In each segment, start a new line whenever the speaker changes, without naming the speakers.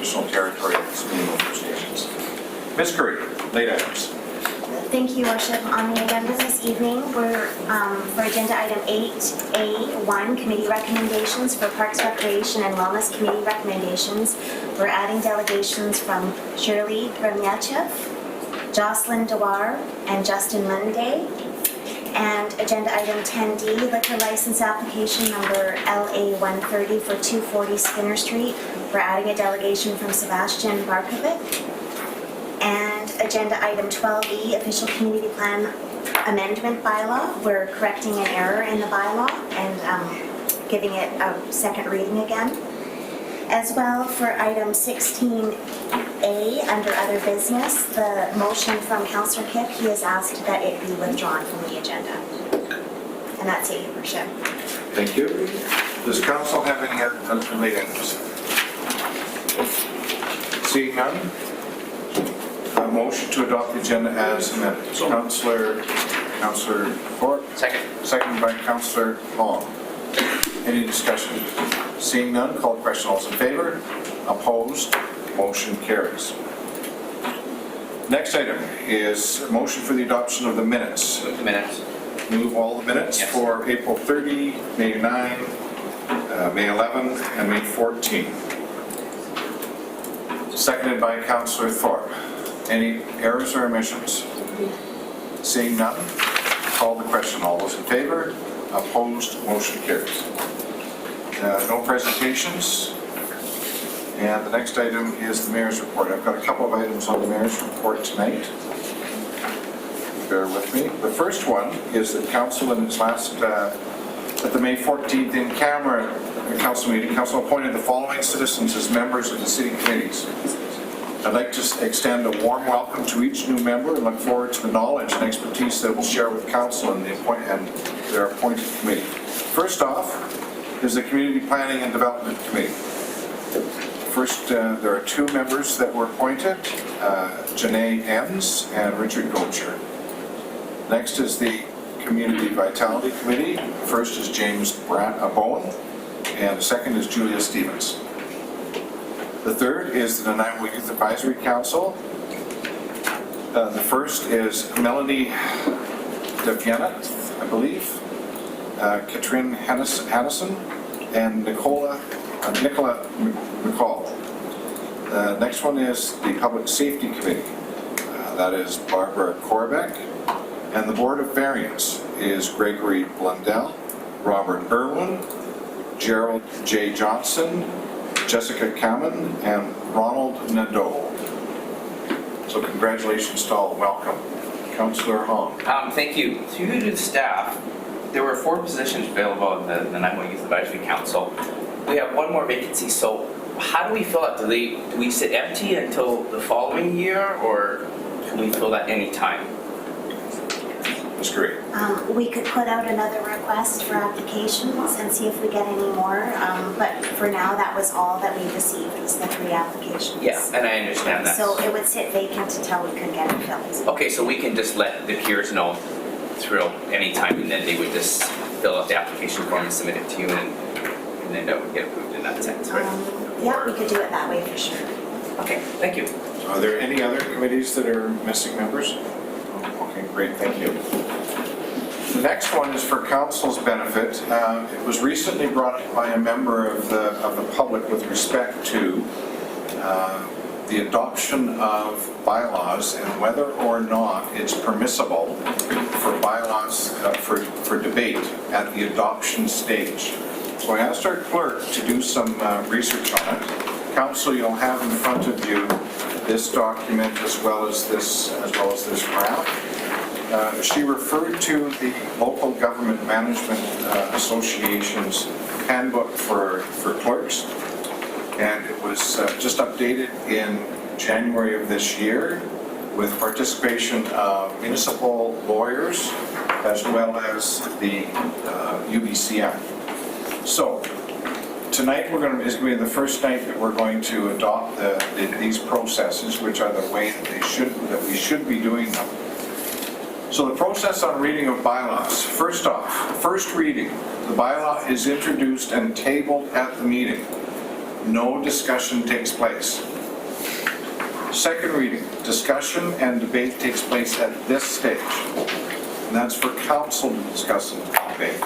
Traditional Territory Communal First Nations. Ms. Curry, late items.
Thank you, Worship. On the agenda this evening, we're for agenda item 8A1, committee recommendations for Parks, Recreation and Wellness Committee recommendations. We're adding delegations from Shirley Bremyachev, Jocelyn Dewar, and Justin Monday. And agenda item 10D, liquor license application number LA130 for 240 Skinner Street. We're adding a delegation from Sebastian Barkovic. And agenda item 12E, official community plan amendment bylaw. We're correcting an error in the bylaw and giving it a second reading again. As well, for item 16A, under other business, the motion from Councillor Kipp, he has asked that it be withdrawn from the agenda. And that's it, Your Worship.
Thank you. Does council have any other late items? Seeing none, a motion to adopt the agenda as amended. Councillor Ford. Second by Councillor Long. Any discussion? Seeing none, call the question. All those in favor? Opposed? Motion carries. Next item is a motion for the adoption of the minutes. Move all the minutes for April 30, May 9, May 11, and May 14. Seconded by Councillor Thorpe. Any errors or omissions? Seeing none, call the question. All those in favor? Opposed? Motion carries. No presentations. And the next item is the Mayor's report. I've got a couple of items on the Mayor's report tonight. Bear with me. The first one is that Council in its last, at the May 14th in-camera Council meeting, Council appointed the following citizens as members of the city committees. I'd like to extend a warm welcome to each new member and look forward to the knowledge and expertise that will share with Council and their appointed committee. First off is the Community Planning and Development Committee. First, there are two members that were appointed, Janae Enns and Richard Gocher. Next is the Community Vitality Committee. First is James Bowen, and the second is Julia Stevens. The third is the Nanaimo Youth Advisory Council. The first is Melanie DeViennett, I believe, Katrin Hannison, and Nicola McCall. The next one is the Public Safety Committee. That is Barbara Korbeck. And the Board of Variance is Gregory Blundell, Robert Irwin, Gerald J. Johnson, Jessica Kamen, and Ronald Nadeau. So congratulations to all. Welcome. Councillor Hong.
Thank you. To the staff, there were 4 positions available in the Nanaimo Youth Advisory Council. We have 1 more vacancy, so how do we fill it? Do we sit empty until the following year, or can we fill that any time?
That's great.
We could put out another request for applications and see if we get any more, but for now, that was all that we received, was the 3 applications.
Yeah, and I understand that.
So it would sit vacant until we could get it filled.
Okay, so we can just let the peers know through any time, and then they would just fill out the application form and submit it to you, and then that would get approved in that sense, right?
Yeah, we could do it that way for sure.
Okay, thank you.
Are there any other committees that are missing members? Okay, great, thank you. The next one is for Council's benefit. It was recently brought up by a member of the public with respect to the adoption of bylaws and whether or not it's permissible for bylaws for debate at the adoption stage. So I asked our clerk to do some research on it. Council, you'll have in front of you this document as well as this draft. She referred to the Local Government Management Association's handbook for clerks, and it was just updated in January of this year with participation of municipal lawyers as well as the UBCM. So tonight is going to be the first night that we're going to adopt these processes, which are the way that we should be doing them. So the process on reading of bylaws. First off, first reading. The bylaw is introduced and tabled at the meeting. No discussion takes place. Second reading, discussion and debate takes place at this stage. And that's for council to discuss and debate.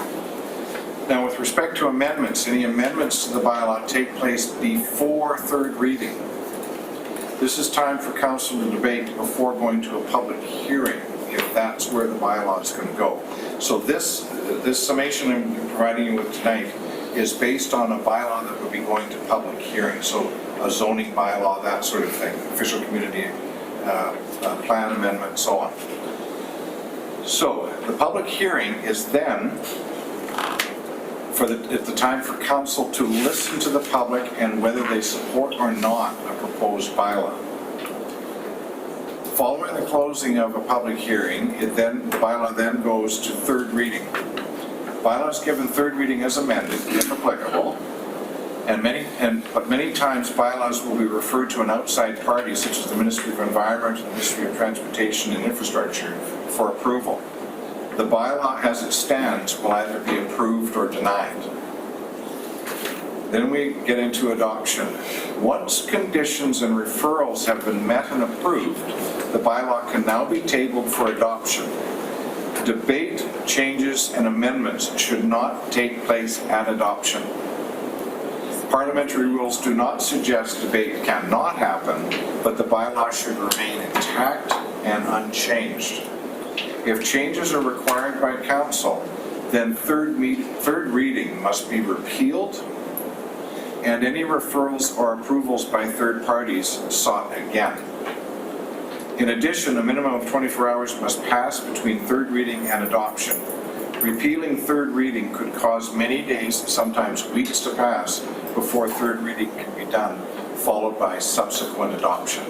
Now, with respect to amendments, any amendments to the bylaw take place before third reading. This is time for council to debate before going to a public hearing, if that's where the bylaw is going to go. So this summation I'm providing you with tonight is based on a bylaw that would be going to public hearing. So a zoning bylaw, that sort of thing, official community plan amendment, so on. So the public hearing is then at the time for council to listen to the public and whether they support or not a proposed bylaw. Following the closing of a public hearing, the bylaw then goes to third reading. Bylaw is given third reading as amended, if applicable, but many times bylaws will be referred to an outside party, such as the Ministry of Environment and the Ministry of Transportation and Infrastructure, for approval. The bylaw as it stands will either be approved or denied. Then we get into adoption. Once conditions and referrals have been met and approved, the bylaw can now be tabled for adoption. Debate, changes, and amendments should not take place at adoption. Parliamentary rules do not suggest debate cannot happen, but the bylaw should remain intact and unchanged. If changes are required by council, then third reading must be repealed and any referrals or approvals by third parties sought again. In addition, a minimum of 24 hours must pass between third reading and adoption. Repealing third reading could cause many days, sometimes weeks, to pass before third reading can be done, followed by subsequent adoption.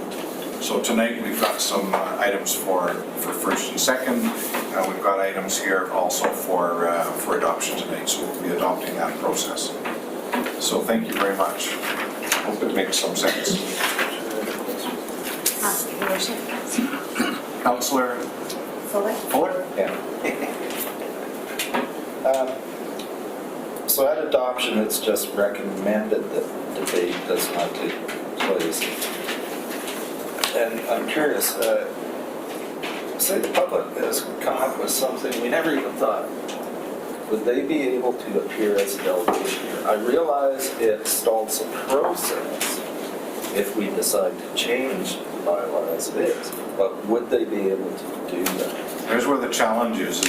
So tonight we've got some items for first and second. We've got items here also for adoption tonight, so we'll be adopting that process. So thank you very much. Hope it makes some sense.
Your worship.
Councillor
Fuller?
Fuller?
Yeah. So at adoption, it's just recommended that debate does not take place. And I'm curious, say the public has come up with something we never even thought. Would they be able to appear as a delegation here? I realize it stalls the process if we decide to change the bylaw as it is, but would they be able to do that?
Here's where the challenge is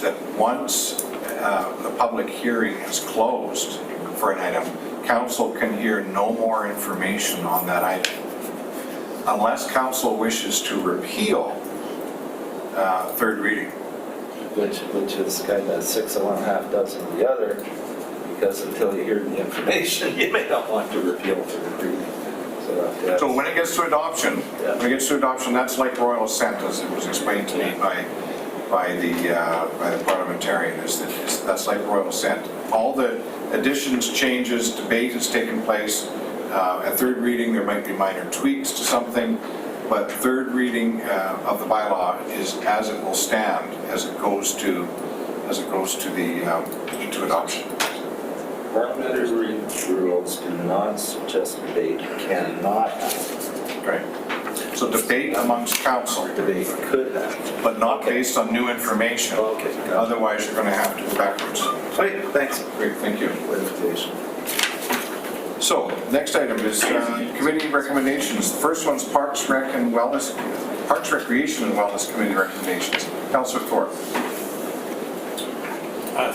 that once the public hearing is closed for an item, council can hear no more information on that item. Unless council wishes to repeal third reading.
Which is kind of 6 of one, half dozen of the other, because until you hear the information, you may not want to repeal third reading.
So when it gets to adoption, that's like royal assent, as it was explained to me by the parliamentarian. That's like royal assent. All the additions, changes, debate has taken place. At third reading, there might be minor tweaks to something, but third reading of the bylaw is as it will stand as it goes to adoption.
Parliamentary rules do not suggest debate cannot happen.
Right. So debate amongst council,
Debate could happen.
but not based on new information.
Okay.
Otherwise, you're going to have to go backwards.
Wait, thanks.
Great, thank you.
Clarification.
So, next item is committee recommendations. The first one's Parks, Recreation and Wellness Committee recommendations. Councillor Thorpe.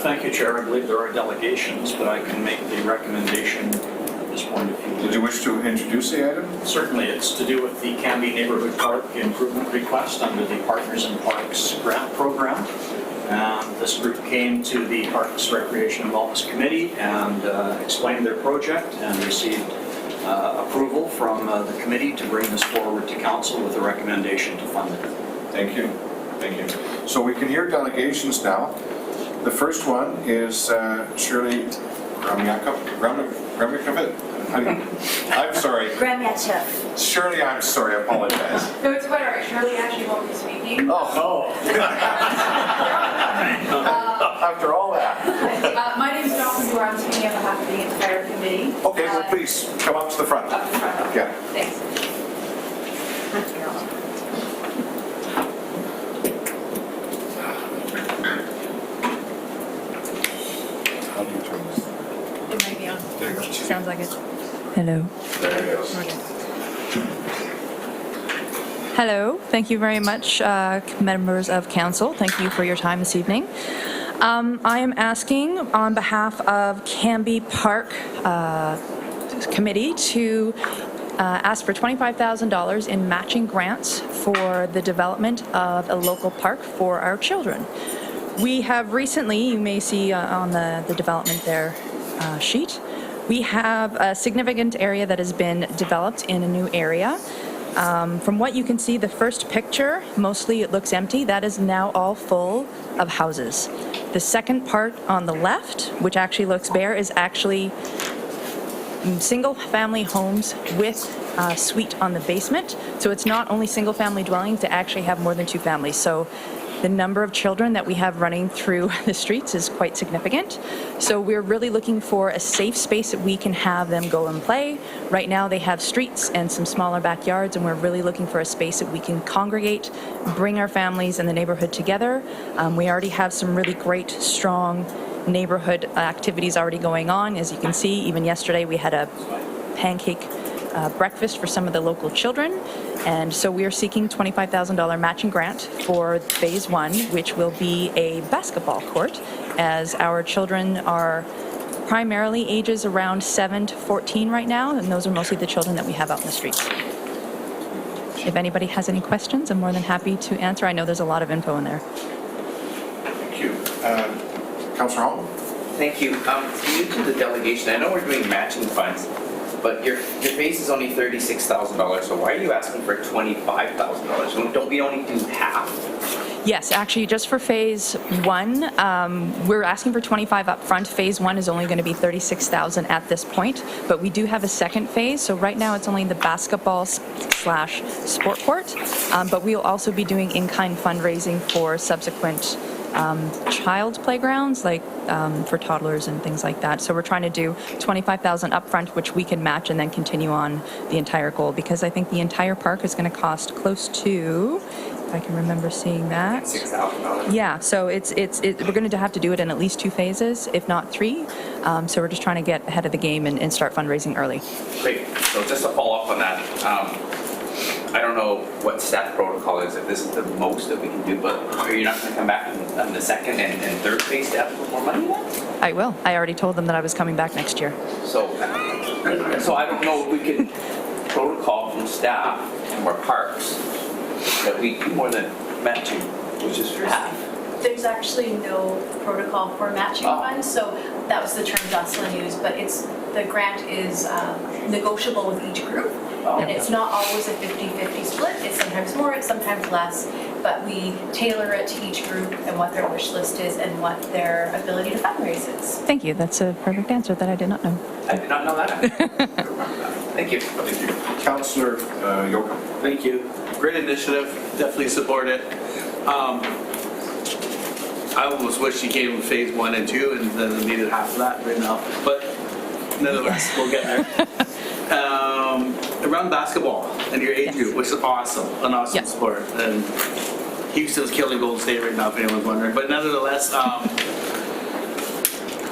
Thank you, Chair. I believe there are delegations, but I can make the recommendation at this point if you would.
Did you wish to introduce the item?
Certainly, it's to do with the Canby Neighborhood Park Improvement Request under the Partners in Parks Grant Program. This group came to the Parks, Recreation and Wellness Committee and explained their project and received approval from the committee to bring this forward to council with a recommendation to fund it.
Thank you. Thank you. So we can hear delegations now. The first one is Shirley Gramiakovit. I'm sorry.
Gremyachev.
Shirley, I'm sorry, I apologize.
No, it's quite all right. Shirley actually won't be speaking.
Oh, after all that.
My name is Jocelyn Dwyer. I'm speaking on behalf of the entire committee.
Okay, well, please, come up to the front.
Up in front.
Yeah.
Thanks.
How do you turn this?
It might be on.
There you go.
Sounds like it. Hello.
There it goes.
Hello. Thank you very much, members of council. Thank you for your time this evening. I am asking on behalf of Canby Park Committee to ask for $25,000 in matching grants for the development of a local park for our children. We have recently, you may see on the development there sheet, we have a significant area that has been developed in a new area. From what you can see, the first picture, mostly it looks empty. That is now all full of houses. The second part on the left, which actually looks bare, is actually single-family homes with a suite on the basement. So it's not only single-family dwellings, they actually have more than 2 families. So the number of children that we have running through the streets is quite significant. So we're really looking for a safe space that we can have them go and play. Right now they have streets and some smaller backyards, and we're really looking for a space that we can congregate, bring our families and the neighborhood together. We already have some really great, strong neighborhood activities already going on. As you can see, even yesterday we had a pancake breakfast for some of the local children. And so we are seeking $25,000 matching grant for phase 1, which will be a basketball court, as our children are primarily ages around 7 to 14 right now, and those are mostly the children that we have out in the streets. If anybody has any questions, I'm more than happy to answer. I know there's a lot of info in there.
Thank you. Councillor Hall?
Thank you. New to the delegation, I know we're doing matching funds, but your phase is only $36,000, so why are you asking for $25,000? Don't we only do half?
Yes, actually, just for phase 1, we're asking for 25 up front. Phase 1 is only going to be 36,000 at this point, but we do have a second phase. So right now it's only the basketball / sport court, but we'll also be doing in-kind fundraising for subsequent child playgrounds, like for toddlers and things like that. So we're trying to do 25,000 upfront, which we can match and then continue on the entire goal, because I think the entire park is going to cost close to, if I can remember seeing that.
$6,000.
Yeah, so we're going to have to do it in at least 2 phases, if not 3. So we're just trying to get ahead of the game and start fundraising early.
Great. So just to follow up on that, I don't know what staff protocol is, if this is the most that we can do, but are you not going to come back on the second and third phase to ask for more money then?
I will. I already told them that I was coming back next year.
So I don't know if we can protocol from staff or parks that we do more than matching, which is half.
There's actually no protocol for matching funds, so that was the term Jocelyn used, but the grant is negotiable with each group. And it's not always a 50-50 split. It's sometimes more, it's sometimes less, but we tailor it to each group and what their wish list is and what their ability to fundraise is.
Thank you. That's a perfect answer that I did not know.
I did not know that. Thank you.
Thank you. Councillor Yocum?
Thank you. Great initiative. Definitely support it. I almost wish you came in phase 1 and 2 and then needed half of that right now. But nonetheless, we'll get there. Around basketball and your age group, which is awesome, an awesome
Yes.
sport. And Houston's killing Golden State right now, if anyone's wondering. But nonetheless,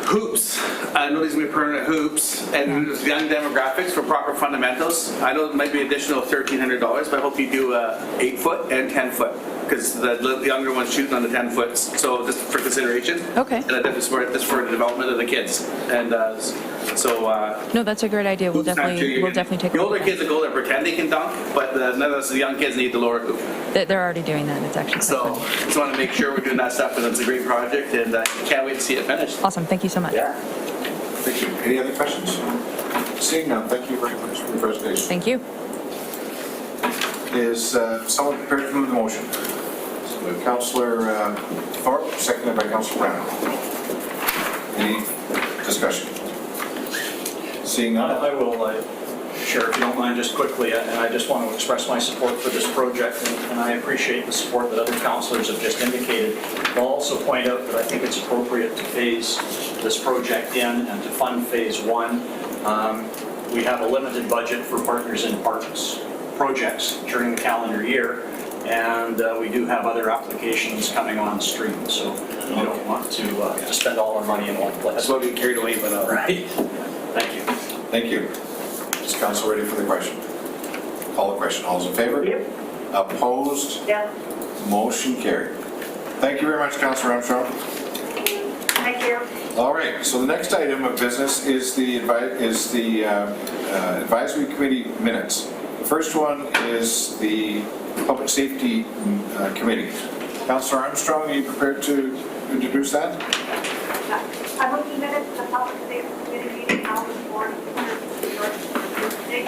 hoops. I know these will be permanent hoops and young demographics for proper fundamentals. I know it might be additional $1,300, but I hope you do 8-foot and 10-foot, because the younger one's shooting on the 10-foot. So just for consideration.
Okay.
And I definitely support this for the development of the kids. And
No, that's a great idea. We'll
hoops time too.
definitely take a
The older
look at
kids that go there pretend they can dunk, but nonetheless, the young kids need the lower hoop.
that. They're already doing that. It's actually quite
So
fun.
just want to make sure we're doing that stuff, and it's a great project, and can't wait to see it finished.
Awesome. Thank you so much.
Yeah.
Thank you. Any other questions? Seeing none, thank you very much for the presentation.
Thank you.
Is someone prepared to move the motion? So Councillor Thorpe, seconded by Councillor Brown. Any discussion? Seeing none?
I will, Chair, if you don't mind, just quickly, and I just want to express my support for this project, and I appreciate the support that other councillors have just indicated. I'll also point out that I think it's appropriate to phase this project in and to fund phase one. We have a limited budget for Partners in Parks projects during the calendar year, and we do have other applications coming on stream, so we don't want to spend all our money in one place.
That's what we carried away, but
Right. Thank you.
Thank you. Is council ready for the question? Call the question. All those in favor?
Yep.
Opposed?
Yes.
Motion carried. Thank you very much, Councillor Armstrong.
Thank you.
All right, so the next item of business is the advisory committee minutes. The first one is the Public Safety Committee. Councillor Armstrong, are you prepared to introduce that?
I will be minutes of the public safety committee meeting held in Board of Tuesday,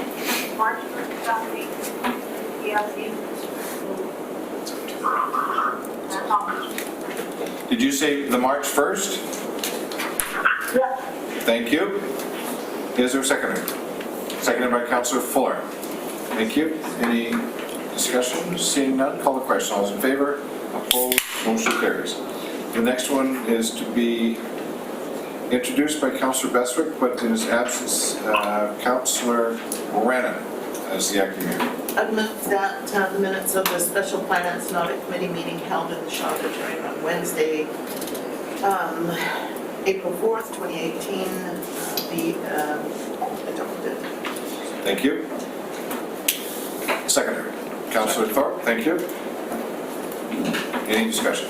March 1st, 2018. That's all.
Did you say the March 1st?
Yes.
Thank you. Is there a seconder? Seconded by Councillor Fuller. Thank you. Any discussion? Seeing none, call the question. All those in favor? Opposed? Motion carries. The next one is to be introduced by Councillor Beswick, but in his absence, Councillor Brennan as the acting mayor.
I've moved that the minutes of the Special Finance and Audit Committee meeting held in the Shaw Auditorium on Wednesday, April 4th, 2018, be adopted.
Thank you. Seconder, Councillor Thorpe, thank you. Any discussion?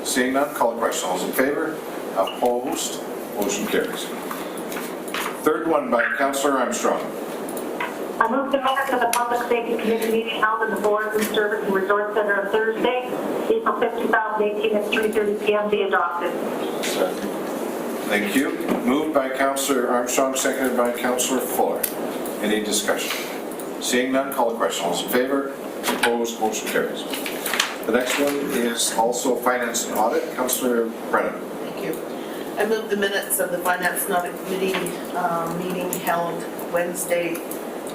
Seeing none, call the question. All those in favor? Opposed? Motion carries. Third one by Councillor Armstrong.
I move the minutes of the public safety committee meeting held in the Boards and Service and Resort Center on Thursday, April 5th, 2018 at 3:30 p.m. be adopted.
Thank you. Moved by Councillor Armstrong, seconded by Councillor Fuller. Any discussion? Seeing none, call the question. All those in favor? Opposed? Motion carries. The next one is also Finance and Audit. Councillor Brennan.
Thank you. I move the minutes of the Finance and Audit Committee meeting held Wednesday,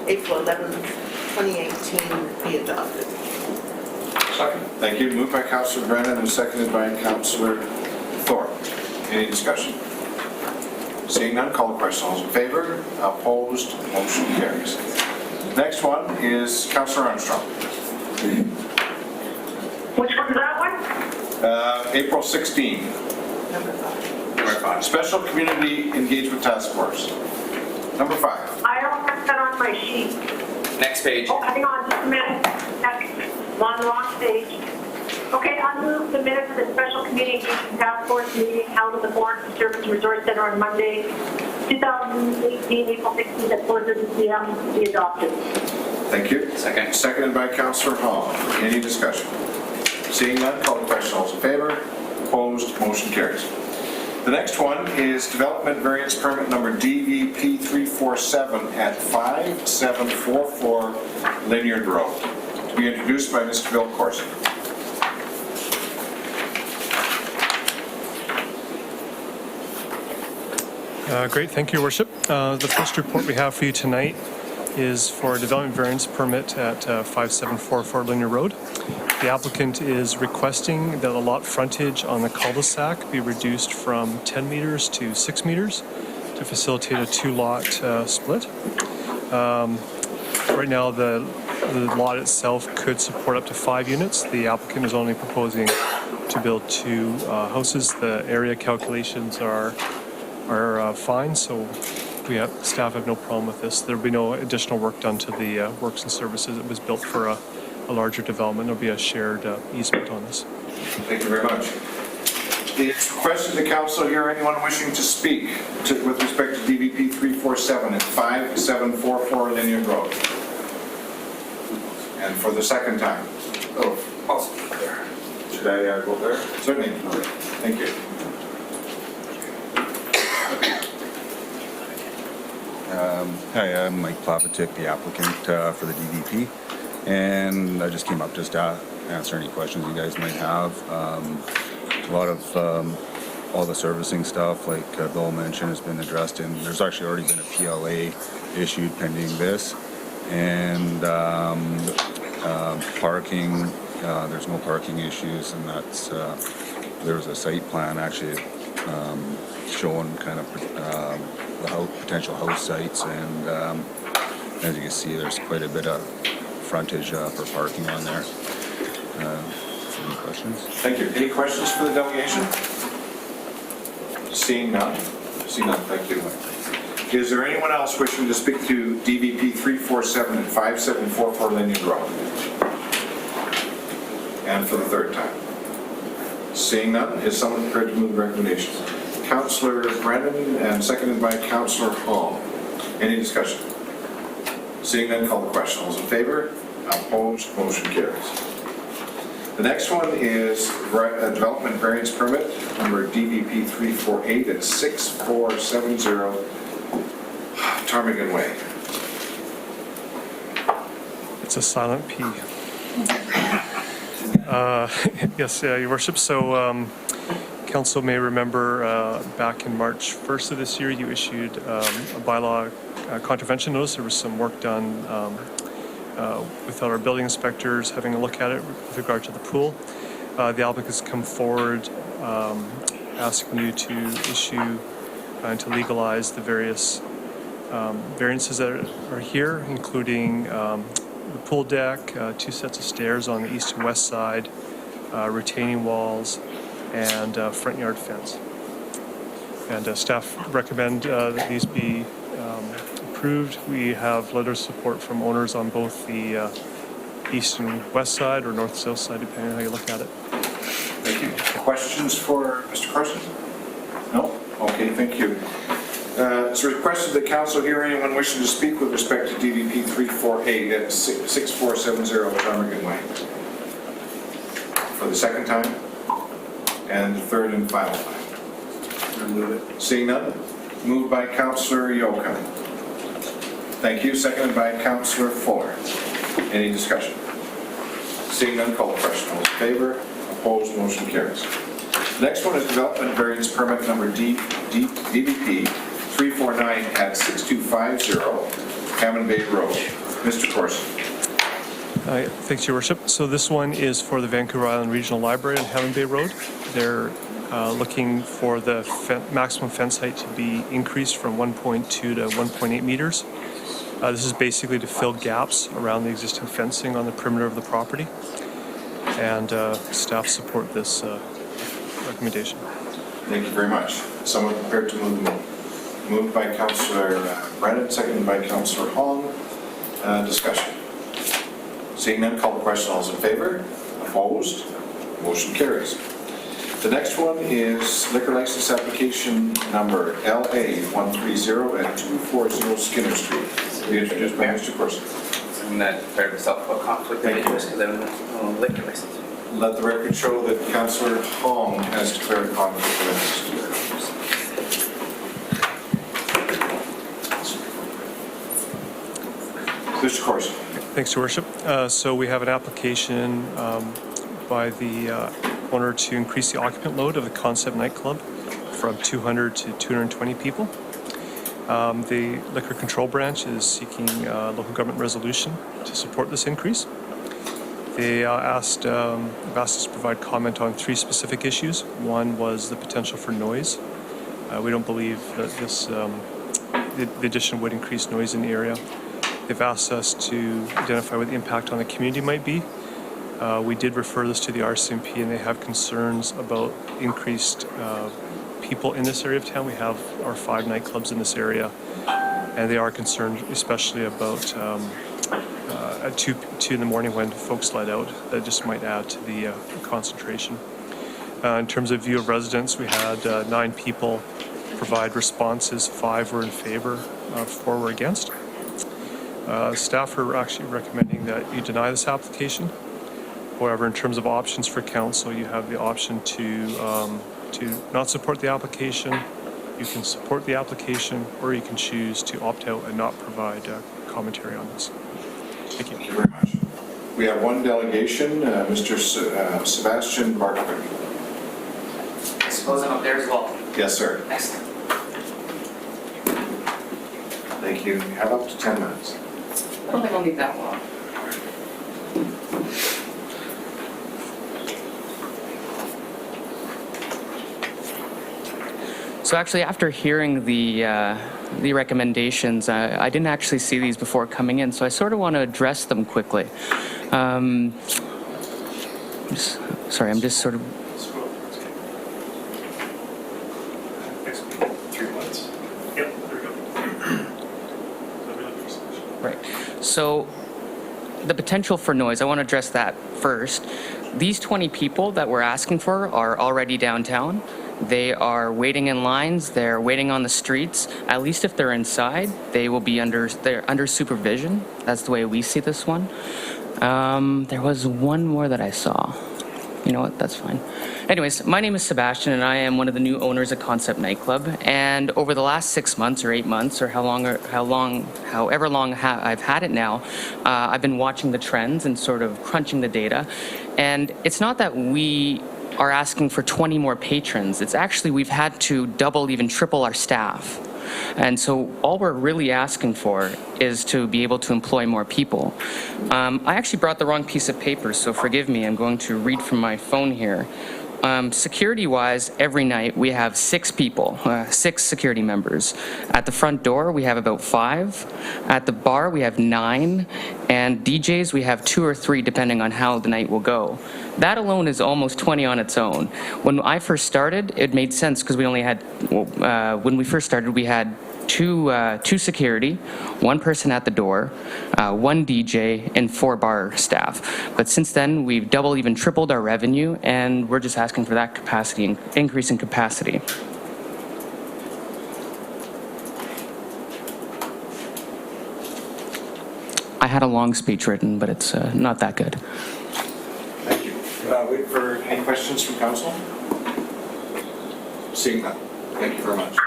April 11th, 2018 be adopted.
Second. Thank you. Moved by Councillor Brennan and seconded by Councillor Thorpe. Any discussion? Seeing none, call the question. All those in favor? Opposed? Motion carries. Next one is Councillor Armstrong.
Which one's that one?
April 16,
Number 5.
Number 5.
Special Community Engagement Task Force. Number 5.
I don't have that on my sheet.
Next page.
Oh, hang on just a minute. That's one wrong page. Okay, I move the minutes of the Special Committee Engagement Task Force meeting held at the Board and Service Resort Center on Monday, 2018, April 16th at 4:30 p.m. be adopted.
Thank you.
Second.
Seconded by Councillor Hall. Any discussion? Seeing none, call the question. All those in favor? Opposed? Motion carries. The next one is Development Variance Permit number DVP 347 at 5744 Linyard Road. To be introduced by Mr. Bill Corson.
Great, thank you, Your Worship. The first report we have for you tonight is for a development variance permit at 5744 Linear Road. The applicant is requesting that the lot frontage on the cul-de-sac be reduced from 10 meters to 6 meters to facilitate a two-lot split. Right now, the lot itself could support up to 5 units. The applicant is only proposing to build 2 houses. The area calculations are fine, so staff have no problem with this. There'll be no additional work done to the works and services. It was built for a larger development. There'll be a shared easement on this.
Thank you very much. It's requested the council hear anyone wishing to speak with respect to DVP 347 at 5744 Linyard Road. And for the second time. Oh, I'll speak there. Should I go there? Certainly. Thank you.
Hi, I'm Mike Plavetic, the applicant for the DVP, and I just came up just to answer any questions you guys might have. A lot of all the servicing stuff, like Bill mentioned, has been addressed, and there's actually already been a PLA issued pending this. And parking, there's no parking issues, and that's, there was a site plan actually showing kind of the potential house sites, and as you can see, there's quite a bit of frontage for parking on there. Any questions?
Thank you. Any questions for the delegation? Seeing none? Seeing none, thank you. Is there anyone else wishing to speak to DVP 347 and 5744 Linden Road? And for the third time. Seeing none, is someone prepared to move the recommendations? Councillor Brennan and seconded by Councillor Hall. Any discussion? Seeing none, call the question. All those in favor? Opposed? Motion carries. The next one is a development variance permit number DVP 348 at 6470 Ptarmigan Way.
It's a silent P. Yes, Your Worship. So, Council may remember back in March 1st of this year, you issued a bylaw contravention notice. There was some work done without our building inspectors having a look at it with regard to the pool. The applicants come forward asking you to issue and to legalize the various variances that are here, including the pool deck, 2 sets of stairs on the east and west side, retaining walls, and front yard fence. And staff recommend that these be approved. We have letters of support from owners on both the east and west side, or north-south side, depending on how you look at it.
Thank you. Questions for Mr. Carson? No? Okay, thank you. It's requested that council hear anyone wishing to speak with respect to DVP 348 at 6470 Ptarmigan Way. For the second time and the third and final time. Seeing none, moved by Councillor Yocum. Thank you. Seconded by Councillor Fuller. Any discussion? Seeing none, call the question. All in favor? Opposed? Motion carries. The next one is development variance permit number DVP 349 at 6250 Hammond Bay Road. Mr. Corson.
Thanks, Your Worship. So this one is for the Vancouver Island Regional Library on Hammond Bay Road. They're looking for the maximum fence height to be increased from 1.2 to 1.8 meters. This is basically to fill gaps around the existing fencing on the perimeter of the property. And staff support this recommendation.
Thank you very much. Someone prepared to move the motion? Moved by Councillor Brennan, seconded by Councillor Hong. Discussion. Seeing none, call the question. All those in favor? Opposed? Motion carries. The next one is liquor license application number LA 130 at 240 Skinner Street. Be introduced by Mr. Corson.
I'm going to declare myself a conflict of interest because I'm a liquor license.
Let the record show that Councillor Hong has declared a conflict of interest. Mr. Corson.
Thanks, Your Worship. So we have an application by the owner to increase the occupant load of the Concept nightclub from 200 to 220 people. The Liquor Control Branch is seeking local government resolution to support this increase. They asked us to provide comment on 3 specific issues. One was the potential for noise. We don't believe that this the addition would increase noise in the area. They've asked us to identify what the impact on the community might be. We did refer this to the RCMP, and they have concerns about increased people in this area of town. We have our 5 nightclubs in this area, and they are concerned especially about at 2 in the morning when folks let out. That just might add to the concentration. In terms of view of residents, we had 9 people provide responses. 5 were in favor, 4 were against. Staff are actually recommending that you deny this application. However, in terms of options for council, you have the option to not support the application, you can support the application, or you can choose to opt out and not provide commentary on this. Thank you.
Thank you very much. We have one delegation, Mr. Sebastian Bartwick.
Close them up there as well.
Yes, sir.
Excellent.
Thank you. You have up to 10 minutes.
I don't think I'll need that long.
So actually, after hearing the recommendations, I didn't actually see these before coming in, so I sort of want to address them quickly. I'm just sort of.
3 months. Yep, there we go.
Right. So the potential for noise, I want to address that first. These 20 people that we're asking for are already downtown. They are waiting in lines, they're waiting on the streets. At least if they're inside, they're under supervision. That's the way we see this one. There was one more that I saw. You know what, that's fine. Anyways, my name is Sebastian and I am one of the new owners of Concept Nightclub. And over the last 6 months or 8 months or however long I've had it now, I've been watching the trends and sort of crunching the data. And it's not that we are asking for 20 more patrons. It's actually we've had to double, even triple our staff. And so all we're really asking for is to be able to employ more people. I actually brought the wrong piece of paper, so forgive me. I'm going to read from my phone here. Security-wise, every night we have 6 people, 6 security members. At the front door, we have about 5. At the bar, we have 9. And DJs, we have 2 or 3, depending on how the night will go. That alone is almost 20 on its own. When I first started, it made sense because we only had, when we first started, we had two security, 1 person at the door, 1 DJ, and 4 bar staff. But since then, we've doubled, even tripled our revenue, and we're just asking for that capacity, increase in capacity. I had a long speech written, but it's not that good.
Thank you. Wait for any questions from council? Seeing none. Thank you very much.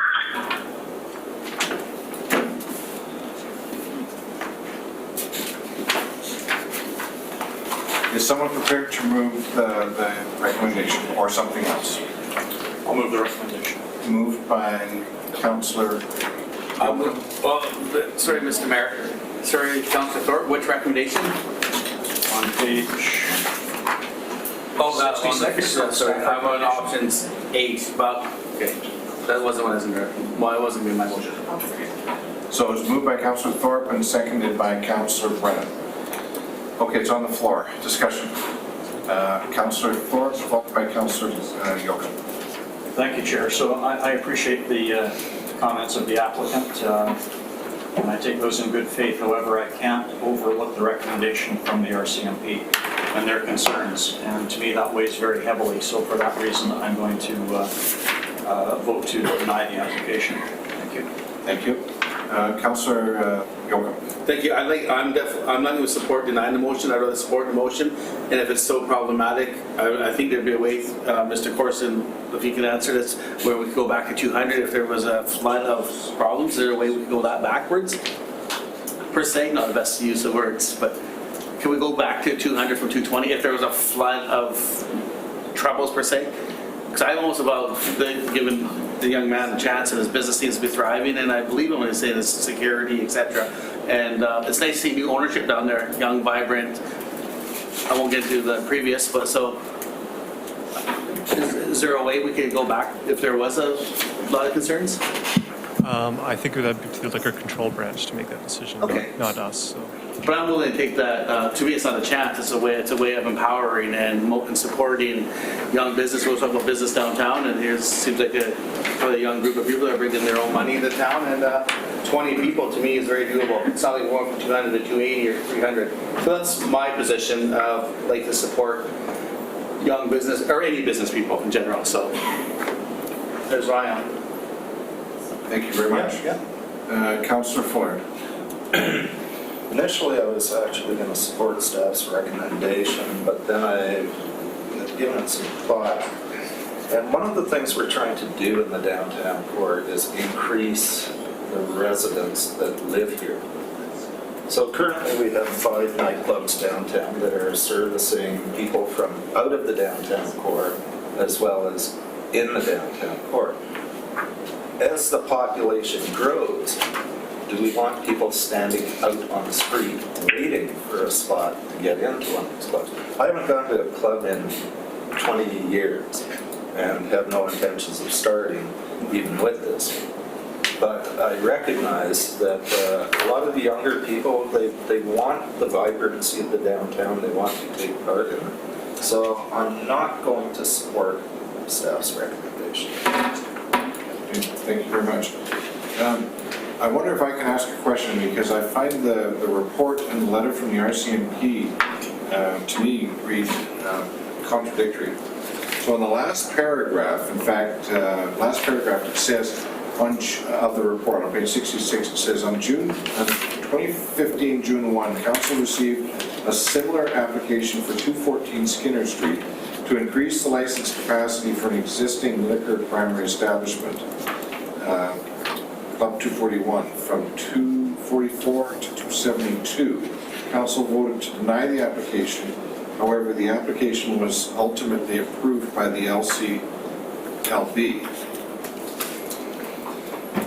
Is someone prepared to move the recommendation or something else?
I'll move the recommendation.
Moved by Councillor.
Sorry, Mr. Mayor. Sorry, Councillor Thorpe, which recommendation?
On page
Oh, that
66.
sorry, I'm on options 8, but, okay. That wasn't what I was in there. Well, it wasn't in my motion.
So it was moved by Councillor Thorpe and seconded by Councillor Brennan. Okay, it's on the floor. Discussion. Councillor Thorpe, followed by Councillor Yoakum.
Thank you, Chair. So I appreciate the comments of the applicant, and I take those in good faith. However, I can't overlook the recommendation from the RCMP and their concerns, and to me that weighs very heavily. So for that reason, I'm going to vote to deny the application. Thank you.
Thank you. Councillor Yoakum.
Thank you. I'm not going to support denying the motion. I'd rather support the motion. And if it's so problematic, I think there'd be a way, Mr. Corson, if you can answer this, where we could go back to 200 if there was a flood of problems. Is there a way we could go that backwards? Per se, not the best use of words, but can we go back to 200 from 220 if there was a flood of troubles per se? Because I'm almost about giving the young man a chance, and his business needs to be thriving, and I believe him when I say this security, etc. And it's nice to see new ownership down there, young, vibrant. I won't get into the previous, but so is there a way we could go back if there was a lot of concerns?
I think that would be to the liquor control branch to make that decision,
Okay.
not us. So.
But I'm willing to take that. To me, it's not a chance. It's a way of empowering and supporting young business. We'll talk about business downtown, and here seems like a young group of people that are bringing their own money into town. And 20 people to me is very doable. It's not like going from 200 to 280 or 300. So that's my position of like to support young business or any business people in general. So there's Ryan.
Thank you very much.
Yeah.
Councillor Ford.
Initially, I was actually going to support staff's recommendation, but then I've given it some thought. And one of the things we're trying to do in the downtown core is increase the residents that live here. So currently we have 5 nightclubs downtown that are servicing people from out of the downtown core, as well as in the downtown core. As the population grows, do we want people standing out on the street waiting for a spot to get into one of these clubs? I haven't gone to a club in 20 years and have no intentions of starting even with this. But I recognize that a lot of the younger people, they want the vibrancy of the downtown, they want to take part in it. So I'm not going to support staff's recommendation.
Thank you very much. I wonder if I can ask a question, because I find the report and the letter from the RCMP, to me, read contradictory. So in the last paragraph, in fact, last paragraph, it says, of the report, on page 66, it says, on 2015, June 1, Council received a similar application for 214 Skinner Street to increase the license capacity for an existing liquor primary establishment, Club 241, from 244 to 272. Council voted to deny the application. However, the application was ultimately approved by the LCLB.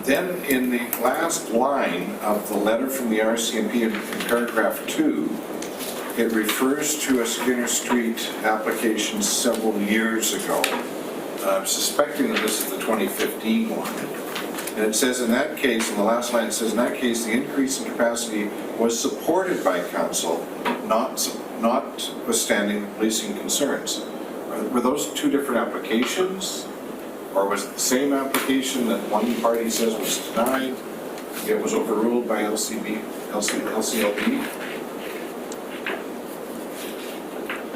Then in the last line of the letter from the RCMP in paragraph 2, it refers to a Skinner Street application several years ago. I'm suspecting that this is the 2015 one. And it says in that case, in the last line, it says in that case, the increase in capacity was supported by council, notwithstanding the policing concerns. Were those two different applications? Or was it the same application that one party says was denied, it was overruled by LCLB?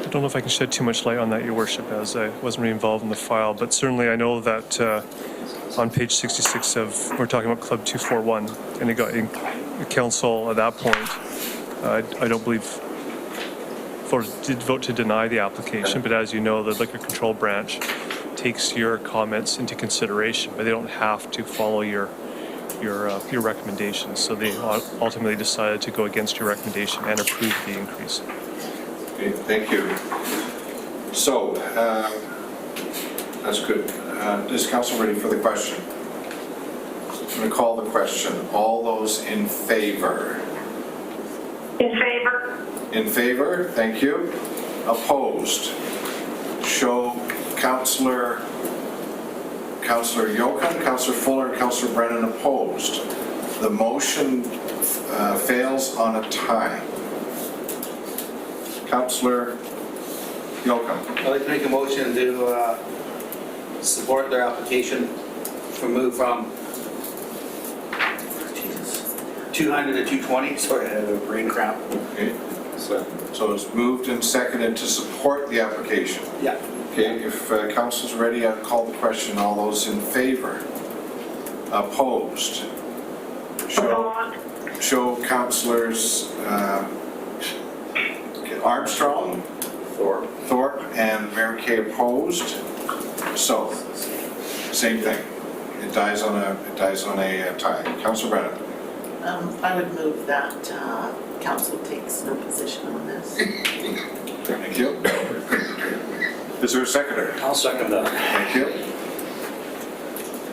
I don't know if I can shed too much light on that, Your Worship, as I wasn't really involved in the file, but certainly I know that on page 66 we're talking about Club 241, and it got in council at that point. I don't believe did vote to deny the application, but as you know, the Liquor Control Branch takes your comments into consideration, but they don't have to follow your recommendations. So they ultimately decided to go against your recommendation and approve the increase.
Okay, thank you. So, that's good. Is council ready for the question? I'm going to call the question. All those in favor?
In favor?
In favor, thank you. Opposed? Show Councillor Yocum, Councillor Fuller, and Councillor Brennan opposed. The motion fails on a tie. Councillor Yocum.
I'd like to make a motion to support their application for move from 200 to 220. Sorry, I had a brain cramp.
Okay. So it's moved and seconded to support the application.
Yeah.
Okay, if council's ready, I'll call the question. All those in favor? Opposed? Show councillors Armstrong, Thorpe, and Mary Kay opposed. So, same thing. It dies on a tie. Councillor Brennan.
I would move that council takes no position on this.
Thank you. Is there a seconder?
I'll second that.
Thank you.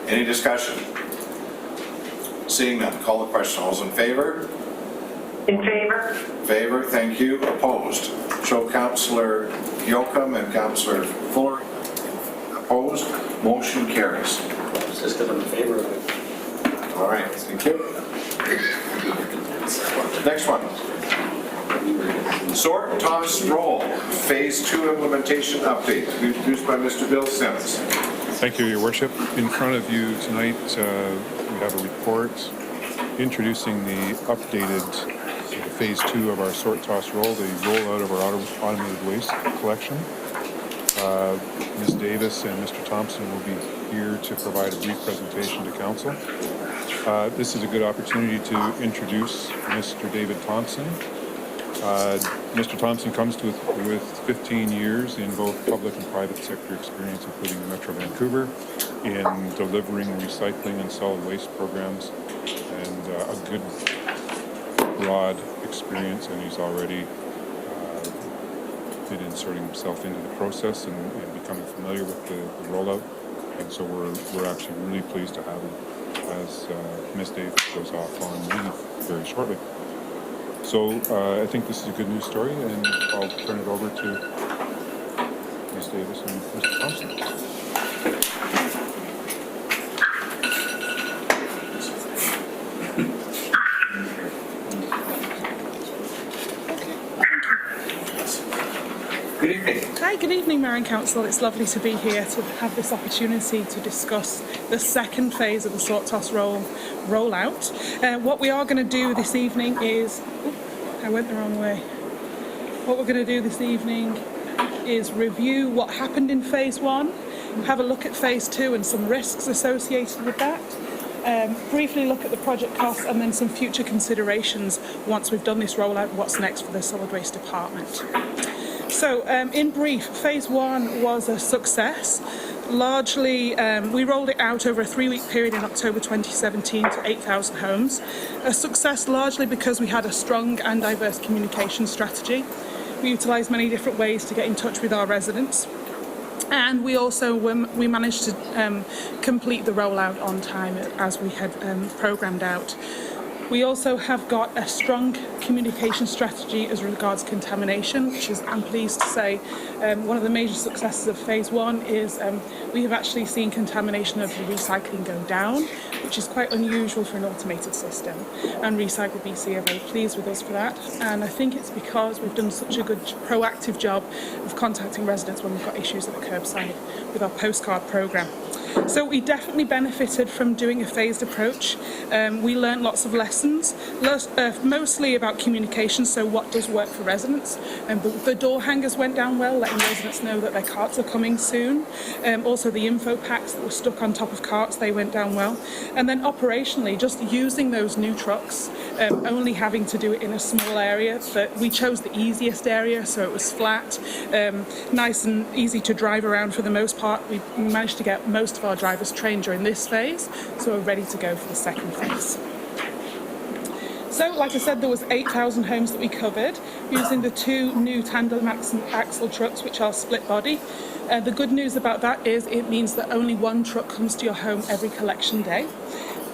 Any discussion? Seeing none, call the question. All those in favor?
In favor?
Favor, thank you. Opposed? Show Councillor Yocum and Councillor Fuller opposed. Motion carries.
Just because I'm in favor of it.
All right, thank you. Next one. Sort, toss, roll. Phase 2 implementation update, introduced by Mr. Bill Sims.
Thank you, Your Worship. In front of you tonight, we have a report introducing the updated phase 2 of our sort, toss, roll, the rollout of our automated waste collection. Ms. Davis and Mr. Thompson will be here to provide a brief presentation to council. This is a good opportunity to introduce Mr. David Thompson. Mr. Thompson comes with 15 years in both public and private sector experience, including Metro Vancouver, in delivering recycling and solid waste programs, and a good broad experience, and he's already been inserting himself into the process and becoming familiar with the rollout. And so we're actually really pleased to have him as Ms. Davis goes off on leave very shortly. So I think this is a good news story, and I'll turn it over to Ms. Davis and Mr. Thompson.
Good evening.
Hi, good evening, Mayor and Council. It's lovely to be here to have this opportunity to discuss the second phase of the Sort Toss rollout. What we are going to do this evening is... I went the wrong way. What we're going to do this evening is review what happened in phase 1, have a look at phase 2 and some risks associated with that, briefly look at the project costs and then some future considerations once we've done this rollout, what's next for the Solid Waste Department. So, in brief, phase 1 was a success. Largely, we rolled it out over a 3-week period in October 2017 to 8,000 homes. A success largely because we had a strong and diverse communication strategy. We utilised many different ways to get in touch with our residents. And we also we managed to complete the rollout on time as we had programmed out. We also have got a strong communication strategy as regards contamination, which is, I'm pleased to say, one of the major successes of phase 1 is we have actually seen contamination of the recycling go down, which is quite unusual for an automated system. And Recycle BC are very pleased with us for that. And I think it's because we've done such a good proactive job of contacting residents when we've got issues at the curbside with our postcard programme. So we definitely benefited from doing a phased approach. We learned lots of lessons, mostly about communication, so what does work for residents. The door hangers went down well, letting residents know that their carts are coming soon. Also the info packs that were stuck on top of carts, they went down well. And then operationally, just using those new trucks, only having to do it in a small area, but we chose the easiest area, so it was flat, nice and easy to drive around for the most part. We managed to get most of our drivers trained during this phase, so we're ready to go for the second phase. So, like I said, there was 8,000 homes that we covered using the 2 new tandem axle trucks, which are split body. The good news about that is it means that only 1 truck comes to your home every collection day.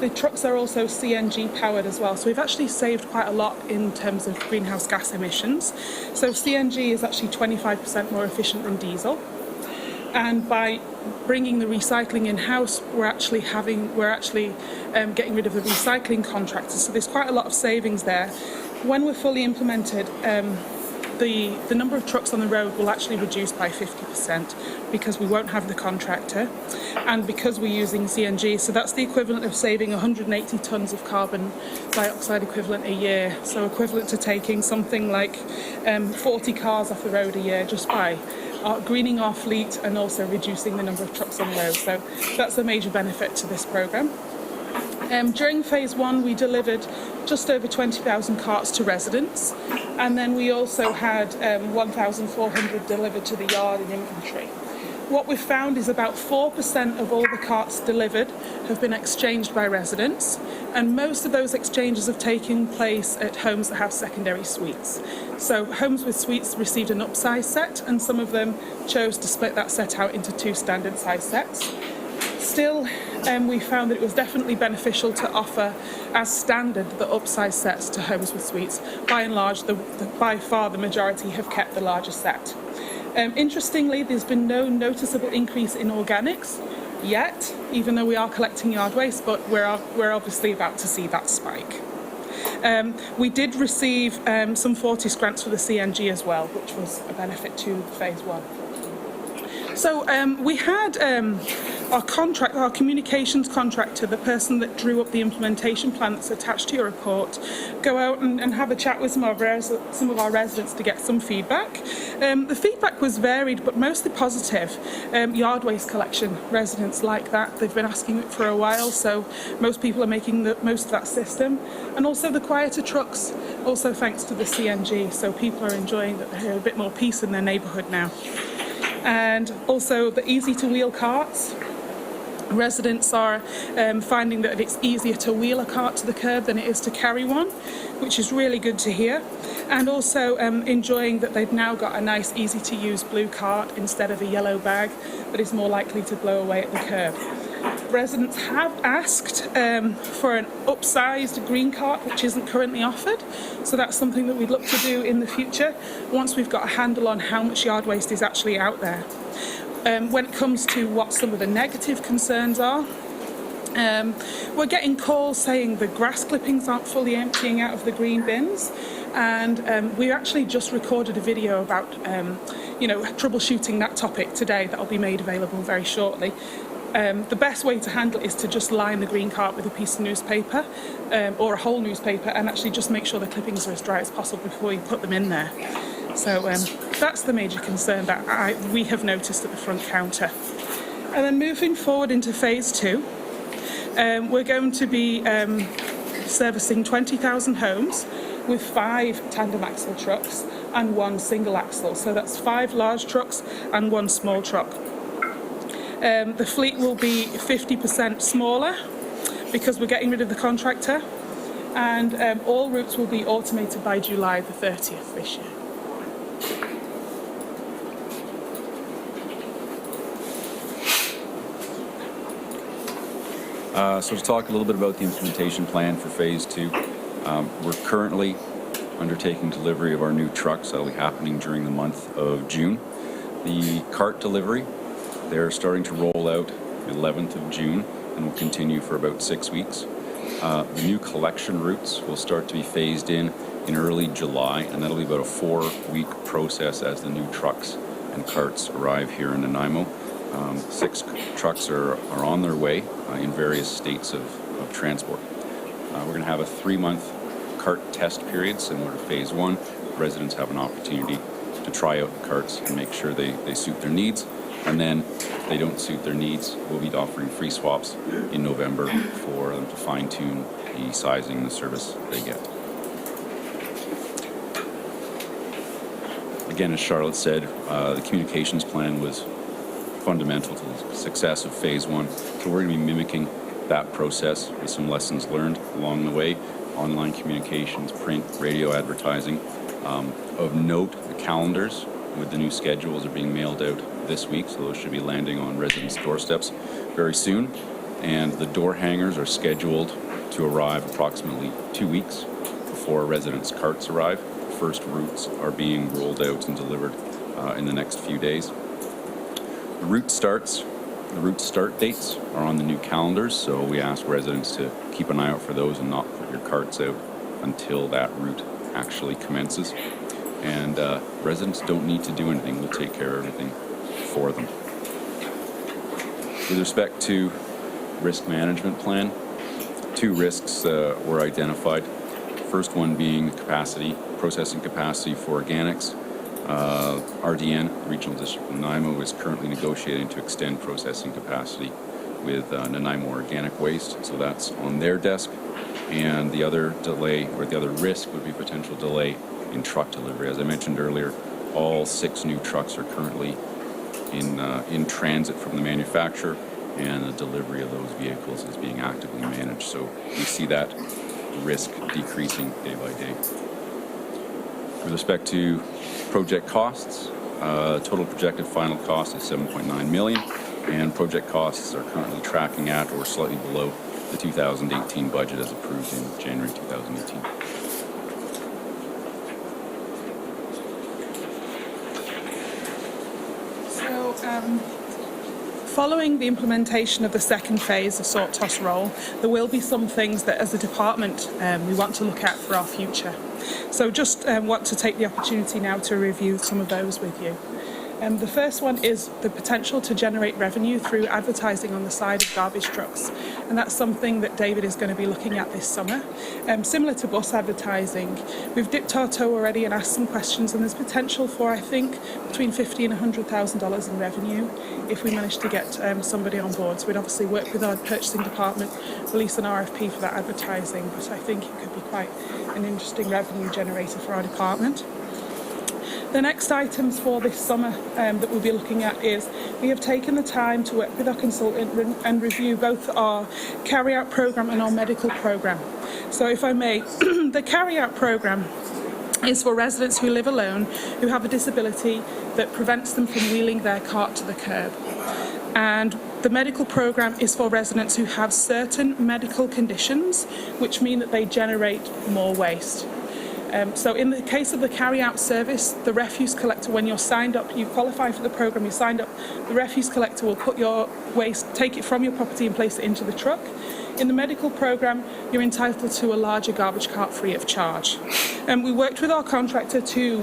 The trucks are also CNG powered as well, so we've actually saved quite a lot in terms of greenhouse gas emissions. So CNG is actually 25% more efficient than diesel. And by bringing the recycling in-house, we're actually getting rid of the recycling contractors. So there's quite a lot of savings there. When we're fully implemented, the number of trucks on the road will actually reduce by 50% because we won't have the contractor and because we're using CNG. So that's the equivalent of saving 180 tonnes of carbon dioxide equivalent a year. So equivalent to taking something like 40 cars off the road a year just by greening our fleet and also reducing the number of trucks on the road. So that's a major benefit to this programme. During phase 1, we delivered just over 20,000 carts to residents, and then we also had 1,400 delivered to the yard in inventory. What we've found is about 4% of all the carts delivered have been exchanged by residents, and most of those exchanges have taken place at homes that have secondary suites. So homes with suites received an upsize set, and some of them chose to split that set out into 2 standard size sets. Still, we found that it was definitely beneficial to offer as standard the upsize sets to homes with suites. By and large, by far the majority have kept the larger set. Interestingly, there's been no noticeable increase in organics yet, even though we are collecting yard waste, but we're obviously about to see that spike. We did receive some Fortis grants for the CNG as well, which was a benefit to phase 1. So we had our communications contractor, the person that drew up the implementation plan that's attached to your report, go out and have a chat with some of our residents to get some feedback. The feedback was varied, but mostly positive. Yard waste collection, residents like that. They've been asking it for a while, so most people are making the most of that system. And also the quieter trucks, also thanks to the CNG, so people are enjoying that they have a bit more peace in their neighbourhood now. And also the easy-to-wheel carts. Residents are finding that it's easier to wheel a cart to the curb than it is to carry one, which is really good to hear. And also enjoying that they've now got a nice, easy-to-use blue cart instead of a yellow bag. but is more likely to blow away at the curb. Residents have asked for an upsized green cart, which isn't currently offered, so that's something that we'd look to do in the future once we've got a handle on how much yard waste is actually out there. When it comes to what some of the negative concerns are, we're getting calls saying the grass clippings aren't fully emptying out of the green bins, and we actually just recorded a video about troubleshooting that topic today that'll be made available very shortly. The best way to handle it is to just line the green cart with a piece of newspaper or a whole newspaper, and actually just make sure the clippings are as dry as possible before you put them in there. So that's the major concern that we have noticed at the front counter. And then moving forward into phase 2, we're going to be servicing 20,000 homes with 5 tandem axle trucks and 1 single axle. So that's 5 large trucks and 1 small truck. The fleet will be 50% smaller because we're getting rid of the contractor, and all routes will be automated by July the 30th this year.
So to talk a little bit about the implementation plan for phase 2, we're currently undertaking delivery of our new trucks. That'll be happening during the month of June. The cart delivery, they're starting to roll out the 11th of June and will continue for about 6 weeks. The new collection routes will start to be phased in early July, and that'll be about a 4-week process as the new trucks and carts arrive here in Nanaimo. 6 trucks are on their way in various states of transport. We're going to have a 3-month cart test period similar to phase 1. Residents have an opportunity to try out the carts and make sure they suit their needs. And then if they don't suit their needs, we'll be offering free swaps in November for them to fine-tune the sizing and the service they get. Again, as Charlotte said, the communications plan was fundamental to the success of phase 1. So we're going to be mimicking that process with some lessons learned along the way. Online communications, print, radio advertising. Of note, the calendars with the new schedules are being mailed out this week, so those should be landing on residents' doorsteps very soon. And the door hangers are scheduled to arrive approximately 2 weeks before residents' carts arrive. The first routes are being rolled out and delivered in the next few days. The route start dates are on the new calendars, so we ask residents to keep an eye out for those and not put your carts out until that route actually commences. And residents don't need to do anything. We'll take care of everything for them. With respect to risk management plan, 2 risks were identified. First one being processing capacity for organics. RDN, Regional District of Nanaimo, is currently negotiating to extend processing capacity with Nanaimo Organic Waste, so that's on their desk. And the other delay, or the other risk, would be potential delay in truck delivery. As I mentioned earlier, all 6 new trucks are currently in transit from the manufacturer, and the delivery of those vehicles is being actively managed. So we see that risk decreasing day by day. With respect to project costs, total projected final cost is $7.9 million, and project costs are currently tracking at or slightly below the 2018 budget as approved in January 2018.
Following the implementation of the second phase of sort toss roll, there will be some things that as a department we want to look at for our future. So just want to take the opportunity now to review some of those with you. The first one is the potential to generate revenue through advertising on the side of garbage trucks. And that's something that David is going to be looking at this summer. Similar to bus advertising, we've dipped our toe already and asked some questions, and there's potential for, I think, between $50,000 and $100,000 in revenue if we manage to get somebody on board. So we'd obviously work with our purchasing department, release an RFP for that advertising, but I think it could be quite an interesting revenue generator for our department. The next items for this summer that we'll be looking at is we have taken the time to work with our consultant and review both our carry-out programme and our medical programme. So if I may, the carry-out programme is for residents who live alone, who have a disability that prevents them from wheeling their cart to the curb. And the medical program is for residents who have certain medical conditions, which mean that they generate more waste. So in the case of the carry-out service, the refuse collector, when you're signed up, you qualify for the program, you signed up, the refuse collector will put your waste, take it from your property and place it into the truck. In the medical program, you're entitled to a larger garbage cart free of charge. We worked with our contractor to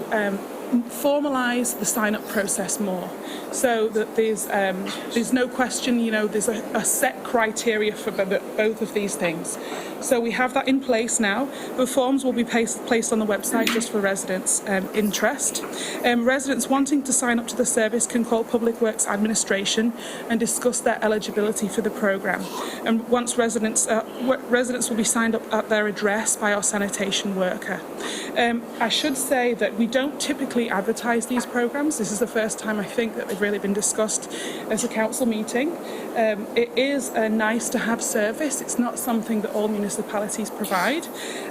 formalise the sign-up process more, so that there's no question, you know, there's a set criteria for both of these things. So we have that in place now. The forms will be placed on the website just for residents' interest. Residents wanting to sign up to the service can call Public Works Administration and discuss their eligibility for the programme. And once residents will be signed up at their address by our sanitation worker. I should say that we don't typically advertise these programmes. This is the first time I think that they've really been discussed as a council meeting. It is a nice to have service. It's not something that all municipalities provide,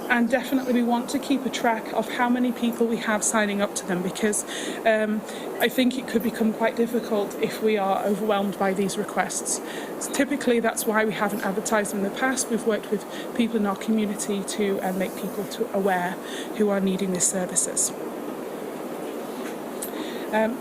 and definitely we want to keep a track of how many people we have signing up to them, because I think it could become quite difficult if we are overwhelmed by these requests. So typically that's why we haven't advertised them in the past. We've worked with people in our community to make people aware who are needing these services.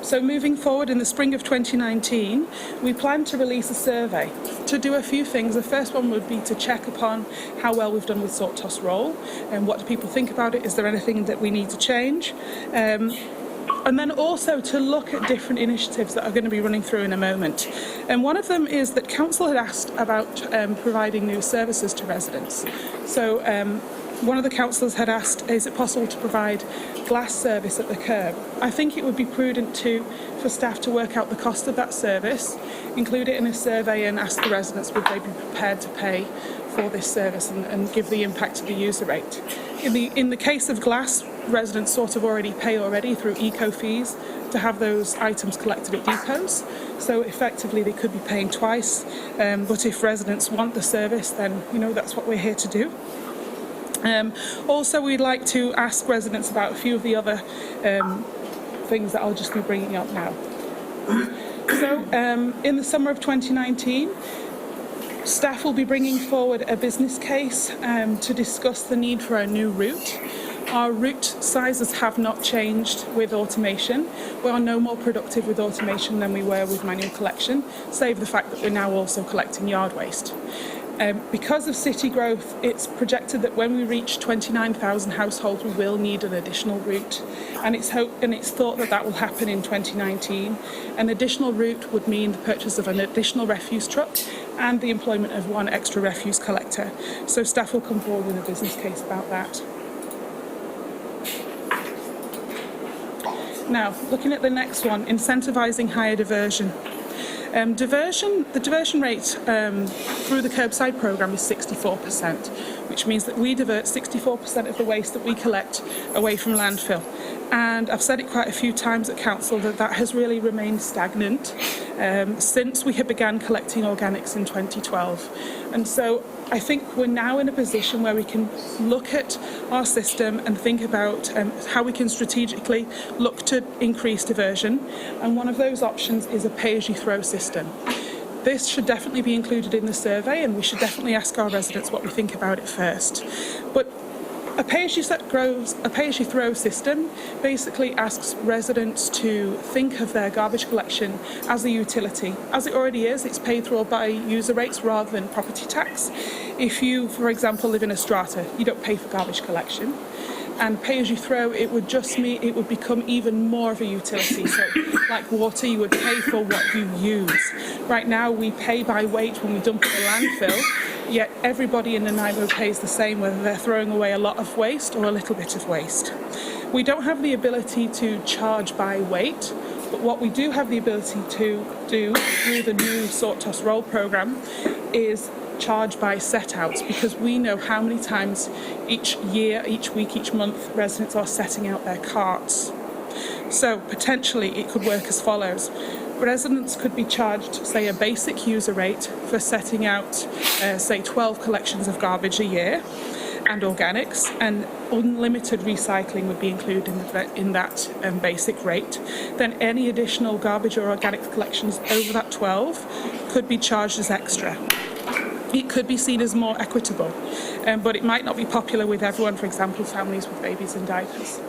So moving forward, in the spring of 2019, we plan to release a survey to do a few things. The first one would be to check upon how well we've done with Sort, Toss, Roll, and what do people think about it? Is there anything that we need to change? And then also to look at different initiatives that are going to be running through in a moment. And one of them is that Council had asked about providing new services to residents. So one of the councillors had asked, is it possible to provide glass service at the curb? I think it would be prudent for staff to work out the cost of that service, include it in a survey and ask the residents would they be prepared to pay for this service and give the impact of the user rate. In the case of glass, residents sort of already pay through eco fees to have those items collected at depots. So effectively they could be paying twice. But if residents want the service, then that's what we're here to do. Also, we'd like to ask residents about a few of the other things that I'll just be bringing up now. So, in the summer of 2019, staff will be bringing forward a business case to discuss the need for a new route. Our route sizes have not changed with automation. We are no more productive with automation than we were with manual collection, save the fact that we're now also collecting yard waste. Because of city growth, it's projected that when we reach 29,000 households, we will need an additional route, and it's thought that will happen in 2019. An additional route would mean the purchase of an additional refuse truck and the employment of one extra refuse collector. So staff will come forward with a business case about that. Now, looking at the next one, incentivising higher diversion. The diversion rate through the curbside programme is 64%, which means that we divert 64% of the waste that we collect away from landfill. And I've said it quite a few times at council that has really remained stagnant since we had began collecting organics in 2012. And so I think we're now in a position where we can look at our system and think about how we can strategically look to increase diversion. And one of those options is a pay-as-you-throw system. This should definitely be included in the survey, and we should definitely ask our residents what we think about it first. But a pay-as-you-throw system basically asks residents to think of their garbage collection as a utility. As it already is, it's paid for by user rates rather than property tax. If you, for example, live in a strata, you don't pay for garbage collection. And pay-as-you-throw, it would just mean it would become even more of a utility. So, like water, you would pay for what you use. Right now, we pay by weight when we dump at the landfill, yet everybody in Nanaimo pays the same, whether they're throwing away a lot of waste or a little bit of waste. We don't have the ability to charge by weight, but what we do have the ability to do through the new Sort, Toss, Roll programme is charge by set outs, because we know how many times each year, each week, each month residents are setting out their carts. So potentially it could work as follows. Residents could be charged, say, a basic user rate for setting out, say, 12 collections of garbage a year. and organics, and unlimited recycling would be included in that basic rate, then any additional garbage or organic collections over that 12 could be charged as extra. It could be seen as more equitable, but it might not be popular with everyone, for example, families with babies in diapers.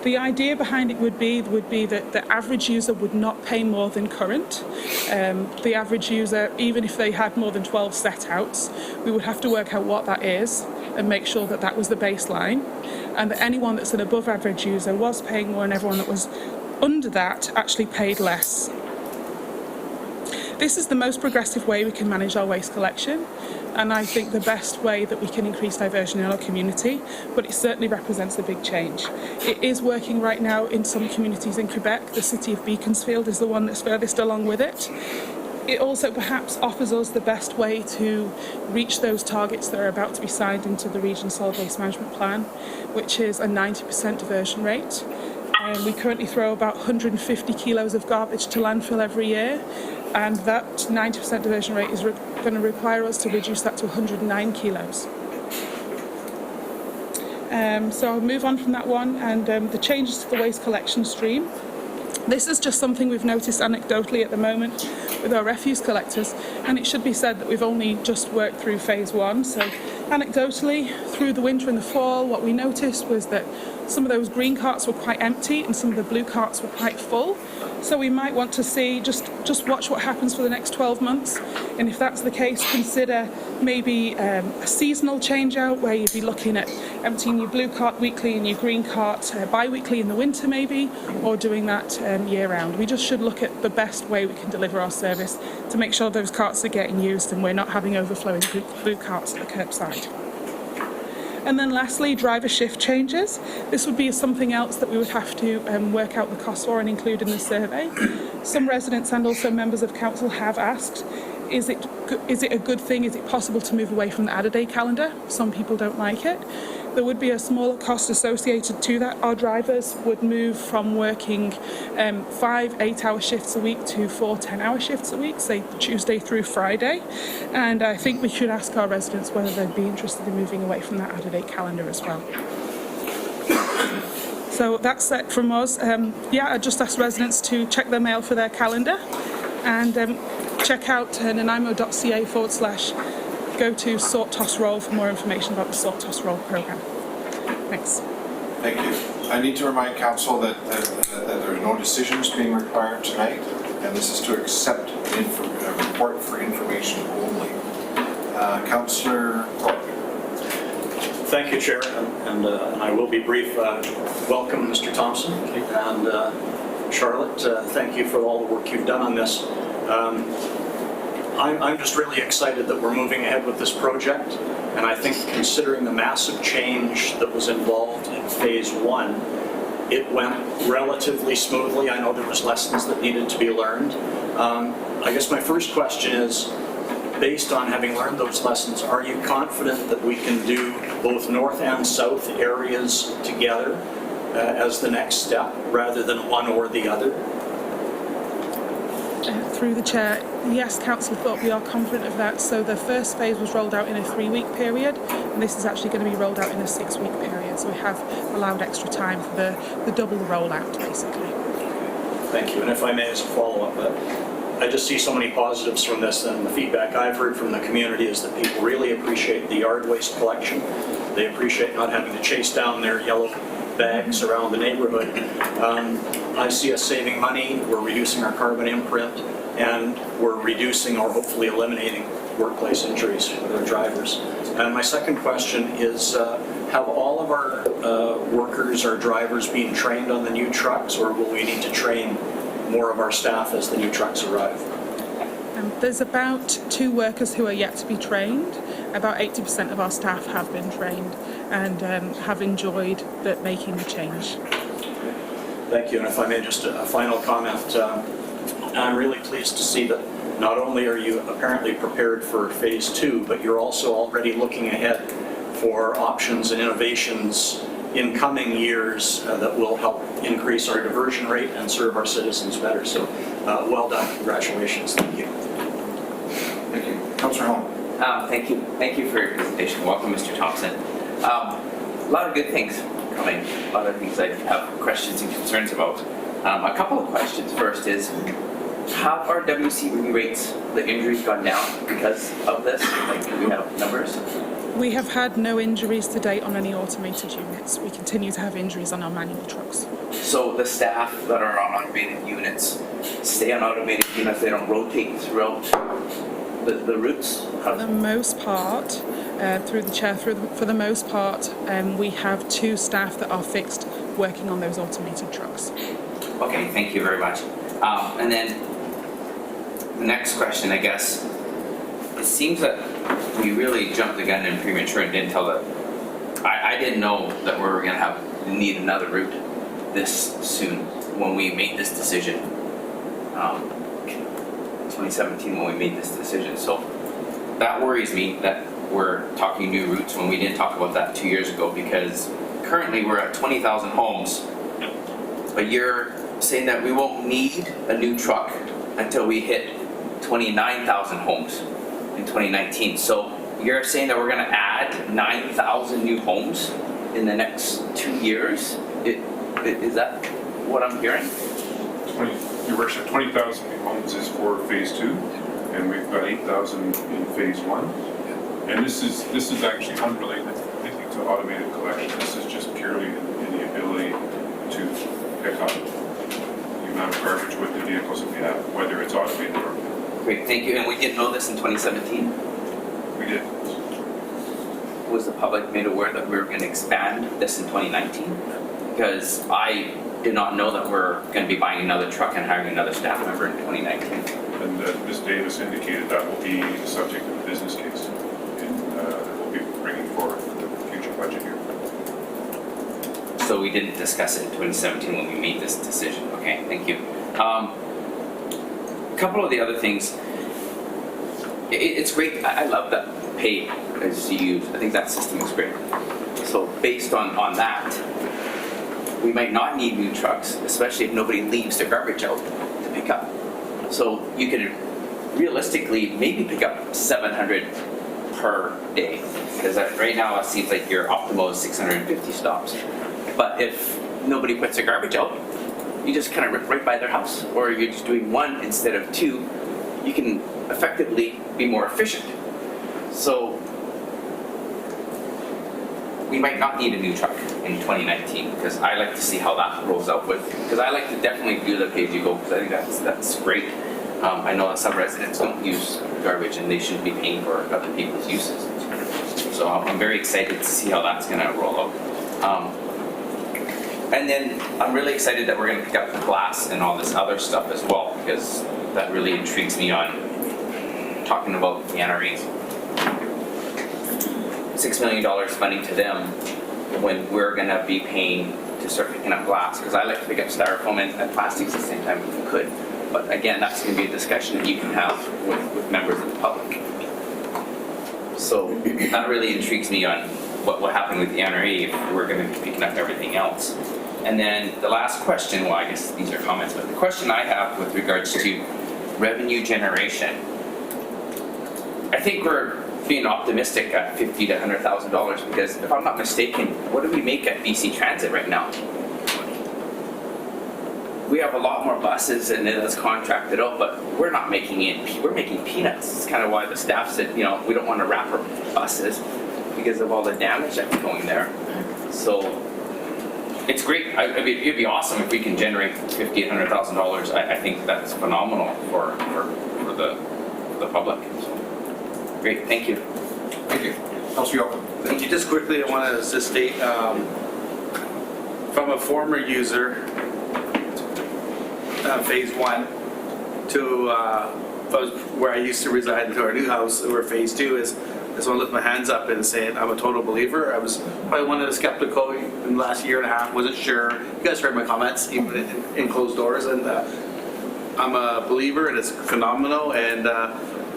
The idea behind it would be that the average user would not pay more than current. The average user, even if they had more than 12 set outs, we would have to work out what that is and make sure that that was the baseline, and that anyone that's an above average user was paying more and everyone that was under that actually paid less. This is the most progressive way we can manage our waste collection, and I think the best way that we can increase diversion in our community, but it certainly represents a big change. It is working right now in some communities in Quebec. The city of Beaconsfield is the one that's furthest along with it. It also perhaps offers us the best way to reach those targets that are about to be signed into the Region Solid Waste Management Plan, which is a 90% diversion rate. We currently throw about 150 kilos of garbage to landfill every year, and that 90% diversion rate is going to require us to reduce that to 109 kilos. So I'll move on from that one, and the changes to the waste collection stream. This is just something we've noticed anecdotally at the moment with our refuse collectors, and it should be said that we've only just worked through phase 1. So anecdotally, through the winter and the fall, what we noticed was that some of those green carts were quite empty and some of the blue carts were quite full. So we might want to see, just watch what happens for the next 12 months. And if that's the case, consider maybe a seasonal change out where you'd be looking at emptying your blue cart weekly and your green cart bi-weekly in the winter maybe, or doing that year round. We just should look at the best way we can deliver our service to make sure those carts are getting used and we're not having overflowing blue carts at the curbside. And then lastly, driver shift changes. This would be something else that we would have to work out the cost for and include in the survey. Some residents and also members of council have asked, is it a good thing? Is it possible to move away from the add-a-day calendar? Some people don't like it. There would be a smaller cost associated to that. Our drivers would move from working 5 8-hour shifts a week to 4 10-hour shifts a week, say Tuesday through Friday. And I think we should ask our residents whether they'd be interested in moving away from that add-a-day calendar as well. So that's it from us. I just ask residents to check their mail for their calendar and check out nanaimo.ca/go to Sort Toss Roll for more information about the Sort Toss Roll programme. Thanks.
Thank you. I need to remind council that there are no decisions being required tonight, and this is to accept a report for information only. Councillor Thorpe.
Thank you, Chair, and I will be brief. Welcome, Mr. Thompson, and Charlotte, thank you for all the work you've done on this. I'm just really excited that we're moving ahead with this project, and I think considering the massive change that was involved in phase 1, it went relatively smoothly. I know there was lessons that needed to be learned. I guess my first question is, based on having learned those lessons, are you confident that we can do both north and south areas together as the next step, rather than one or the other?
Through the Chair, yes, Councillor Thorpe, we are confident of that. So the first phase was rolled out in a 3-week period, and this is actually going to be rolled out in a 6-week period. So we have allowed extra time for the double rollout, basically.
Thank you. And if I may, as a follow-up, I just see so many positives from this, and the feedback I've heard from the community is that people really appreciate the yard waste collection. They appreciate not having to chase down their yellow bags around the neighborhood. I see us saving money, we're reducing our carbon imprint, and we're reducing or hopefully eliminating workplace injuries with our drivers. And my second question is, have all of our workers or drivers been trained on the new trucks, or will we need to train more of our staff as the new trucks arrive?
There's about 2 workers who are yet to be trained. About 80% of our staff have been trained and have enjoyed making the change.
Thank you. And if I may, just a final comment. I'm really pleased to see that not only are you apparently prepared for phase 2, but you're also already looking ahead for options and innovations in coming years that will help increase our diversion rate and serve our citizens better. So well done. Congratulations. Thank you.
Thank you. Councillor Hone.
Thank you for your presentation. Welcome, Mr. Thompson. A lot of good things coming, a lot of things I have questions and concerns about. A couple of questions. First is, have our WCB rates, the injuries gone down because of this? Like, do we have numbers?
We have had no injuries to date on any automated units. We continue to have injuries on our manual trucks.
So the staff that are on automated units stay on automated units, they don't rotate throughout the routes?
For the most part, through the chair, for the most part, we have 2 staff that are fixed working on those automated trucks.
Okay, thank you very much. And then the next question, I guess, it seems that we really jumped the gun and premature and didn't tell that. I didn't know that we were going to need another route this soon when we made this decision. 2017 when we made this decision. So that worries me that we're talking new routes when we didn't talk about that 2 years ago, because currently we're at 20,000 homes, but you're saying that we won't need a new truck until we hit 29,000 homes in 2019. So you're saying that we're going to add 9,000 new homes in the next 2 years? Is that what I'm hearing?
Your worship, 20,000 new homes is for phase 2, and we've got 8,000 in phase 1. And this is actually unrelated, I think, to automated collection. This is just purely in the ability to pick up the amount of garbage with the vehicles that we have, whether it's automated or not.
Great, thank you. And we didn't know this in 2017?
We did.
Was the public made aware that we were going to expand this in 2019? Because I did not know that we're going to be buying another truck and hiring another staff member in 2019.
And Ms. Davis indicated that will be the subject of the business case, and that we'll be bringing forward for the future budget year.
So we didn't discuss it in 2017 when we made this decision. Okay, thank you. A couple of the other things. It's great. I love that pay as you use. I think that system is great. So based on that, we might not need new trucks, especially if nobody leaves their garbage out to pick up. So you could realistically maybe pick up 700 per day, because right now it seems like your optimal is 650 stops. But if nobody puts their garbage out, you just kind of rip right by their house, or you're just doing 1 instead of 2, you can effectively be more efficient. So we might not need a new truck in 2019, because I like to see how that rolls out with, because I like to definitely do the pay-as-you-go, because I think that's great. I know that some residents don't use garbage and they shouldn't be paying for other people's uses. So I'm very excited to see how that's going to roll out. And then I'm really excited that we're going to pick up the glass and all this other stuff as well, because that really intrigues me on talking about the NREs. $6 million funding to them when we're going to be paying to start picking up glass, because I like to pick up styrofoam and plastics at the same time if we could. But again, that's going to be a discussion that you can have with members of the public. So that really intrigues me on what will happen with the NRE if we're going to be picking up everything else. And then the last question, well, I guess these are comments, but the question I have with regards to revenue generation, I think we're being optimistic at $50,000 to $100,000, because if I'm not mistaken, what do we make at BC Transit right now? We have a lot more buses and it's contracted out, but we're not making it, we're making peanuts. It's kind of why the staff said, we don't want to wrap our buses because of all the damage that's going there. So it's great. I mean, it'd be awesome if we can generate $50,000 and $100,000. I think that's phenomenal for the public. So, great, thank you.
Thank you. Councilor Yocum.
Thank you. Just quickly, I want to just state, from a former user, phase 1 to where I used to reside, to our new house, where phase 2 is. I just want to lift my hands up and say I'm a total believer. I was probably one of the skeptical in the last year and a half, wasn't sure. You guys heard my comments, even in closed doors, and I'm a believer, and it's phenomenal. And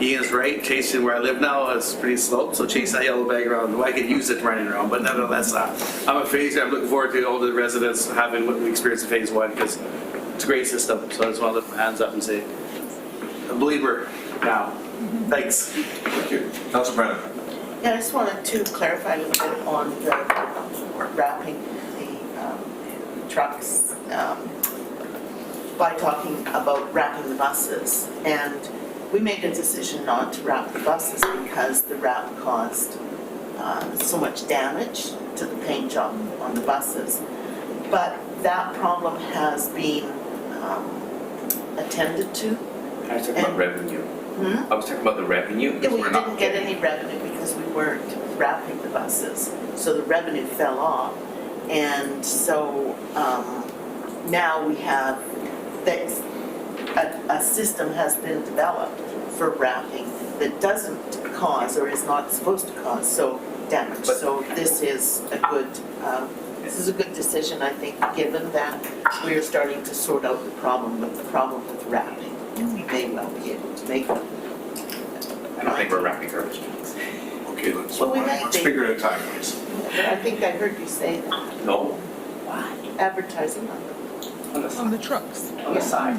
Ian's right, chasing where I live now is pretty slow, so chase that yellow bag around. Well, I could use it running around, but nevertheless, I'm a phaser. I'm looking forward to all the residents having what we experienced in phase 1, because it's a great system. So I just want to lift my hands up and say, a believer now. Thanks.
Thank you. Councilor Brennan.
Yeah, I just wanted to clarify a little bit on the wrapping the trucks by talking about wrapping the buses. And we made a decision not to wrap the buses because the wrap caused so much damage to the paint job on the buses. But that problem has been attended to.
I was talking about revenue. I was talking about the revenue.
Yeah,
because
we
we're not
didn't get
getting-
any revenue because we weren't wrapping the buses. So the revenue fell off. And so now we have, a system has been developed for wrapping that doesn't cause or is not supposed to cause so damage. So this is a good decision, I think, given that we are starting to sort out the problem with wrapping. And we may well be able to make them.
I don't think we're wrapping garbage cans.
Okay, let's
Well, we might be.
figure it at a time, please.
But I think I heard you say that,
No,
advertising on them.
on the
On
side.
the trucks.
On the side.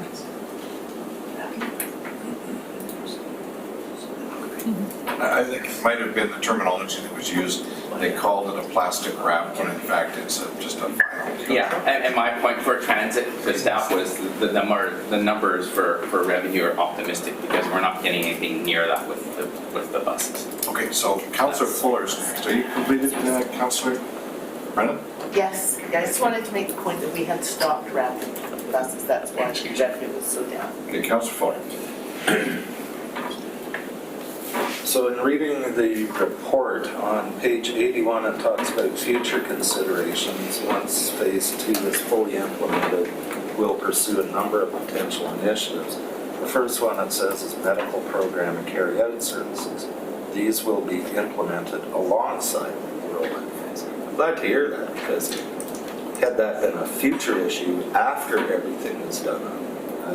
I think it might have been the terminology that was used. They called it a plastic wrap, when in fact it's just a vinyl.
Yeah, and my point for transit, the staff was the numbers for revenue are optimistic because we're not getting anything near that with the buses.
Okay, so Councillor Fuller's next. Are you completed, Councillor Brennan?
Yes, I just wanted to make the point that we had stopped wrapping buses, that's why the revenue was so down.
Okay, Councillor Fuller.
So in reading the report on page 81, it talks about future considerations. Once phase 2 is fully implemented, we'll pursue a number of potential initiatives. The first one it says is medical program and carry-out services. These will be implemented alongside the rollout phase. I'm glad to hear that, because had that been a future issue after everything is done, I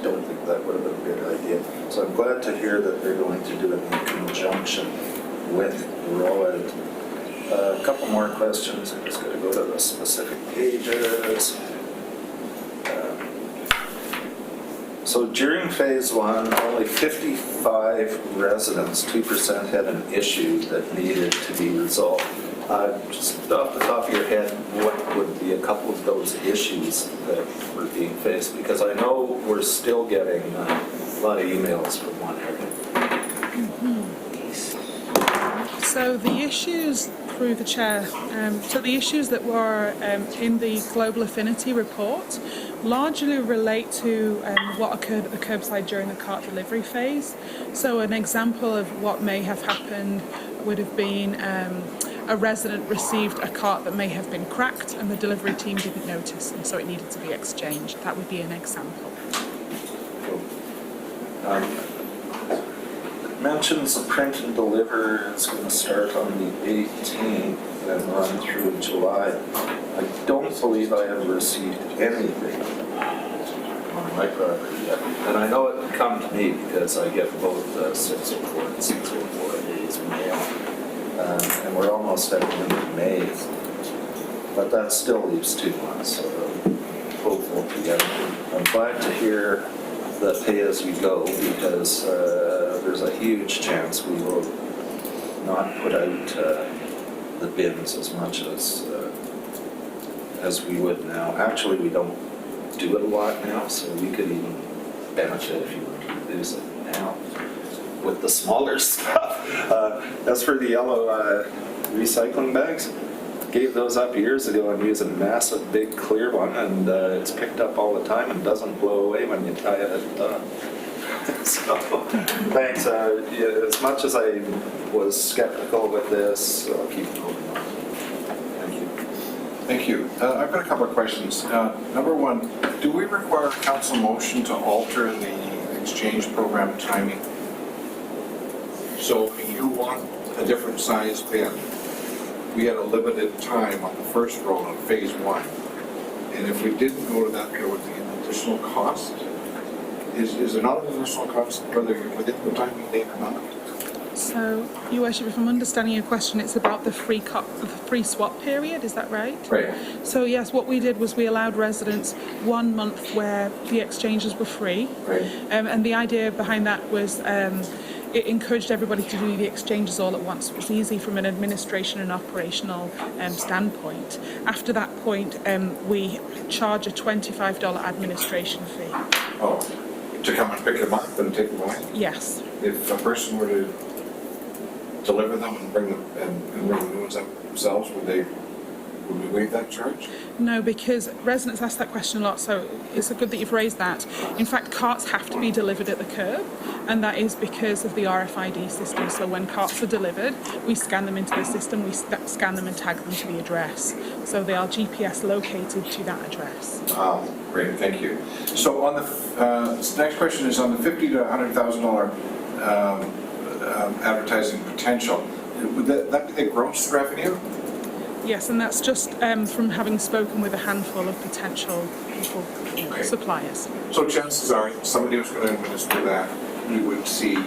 don't think that would have been a good idea. So I'm glad to hear that they're going to do it in conjunction with the rollout. A couple more questions. I'm just going to go to the specific pages. So during phase 1, only 55 residents, 2%, had an issue that needed to be resolved. Just off the top of your head, what would be a couple of those issues that were being faced? Because I know we're still getting a lot of emails from one area.
So the issues, through the chair, so the issues that were in the Global Affinity report largely relate to what occurred at the curbside during the cart delivery phase. So an example of what may have happened would have been a resident received a cart that may have been cracked and the delivery team didn't notice, and so it needed to be exchanged. That would be an example.
It mentions the print and deliver is going to start on the 18th and run through July. I don't believe I have received anything on my property yet. And I know it can come to me because I get both 604 and 604 days mail. And we're almost at the end of May. But that still leaves 2 months, so hopeful to get it. I'm glad to hear the pay-as-you-go because there's a huge chance we will not put out the bins as much as we would now. Actually, we don't do it a lot now, so we could even benefit if you were to reduce it now with the smaller stuff. As for the yellow recycling bags, gave those up years ago and use a massive big clear one, and it's picked up all the time and doesn't blow away when you tie it. So, thanks. As much as I was skeptical with this, I'll keep moving on. Thank you.
Thank you. I've got a couple of questions. Number one, do we require a council motion to alter the exchange program timing? So you want a different size bin. We had a limited time on the first roll on phase 1. And if we didn't go to that, there would be an additional cost. Is there not an additional cost whether you're within the timing date or not?
So, Your Worship, if I'm understanding your question, it's about the free swap period, is that right?
Right.
So yes, what we did was we allowed residents 1 month where the exchanges were free.
Right.
And the idea behind that was it encouraged everybody to do the exchanges all at once. It was easy from an administration and operational standpoint. After that point, we charge a $25 administration fee.
Oh, to come and pick them up and take them away?
Yes.
If a person were to deliver them and bring them and bring the new ones up themselves, would we waive that charge?
No, because residents ask that question a lot, so it's good that you've raised that. In fact, carts have to be delivered at the curb, and that is because of the RFID system. So when carts are delivered, we scan them into the system, we scan them and tag them to the address. So they are GPS located to that address.
Oh, great, thank you. So on the next question is on the $50,000 to $100,000 advertising potential. Would that be the gross revenue?
Yes, and that's just from having spoken with a handful of potential people, suppliers.
So chances are, somebody who's going to administer that, you would see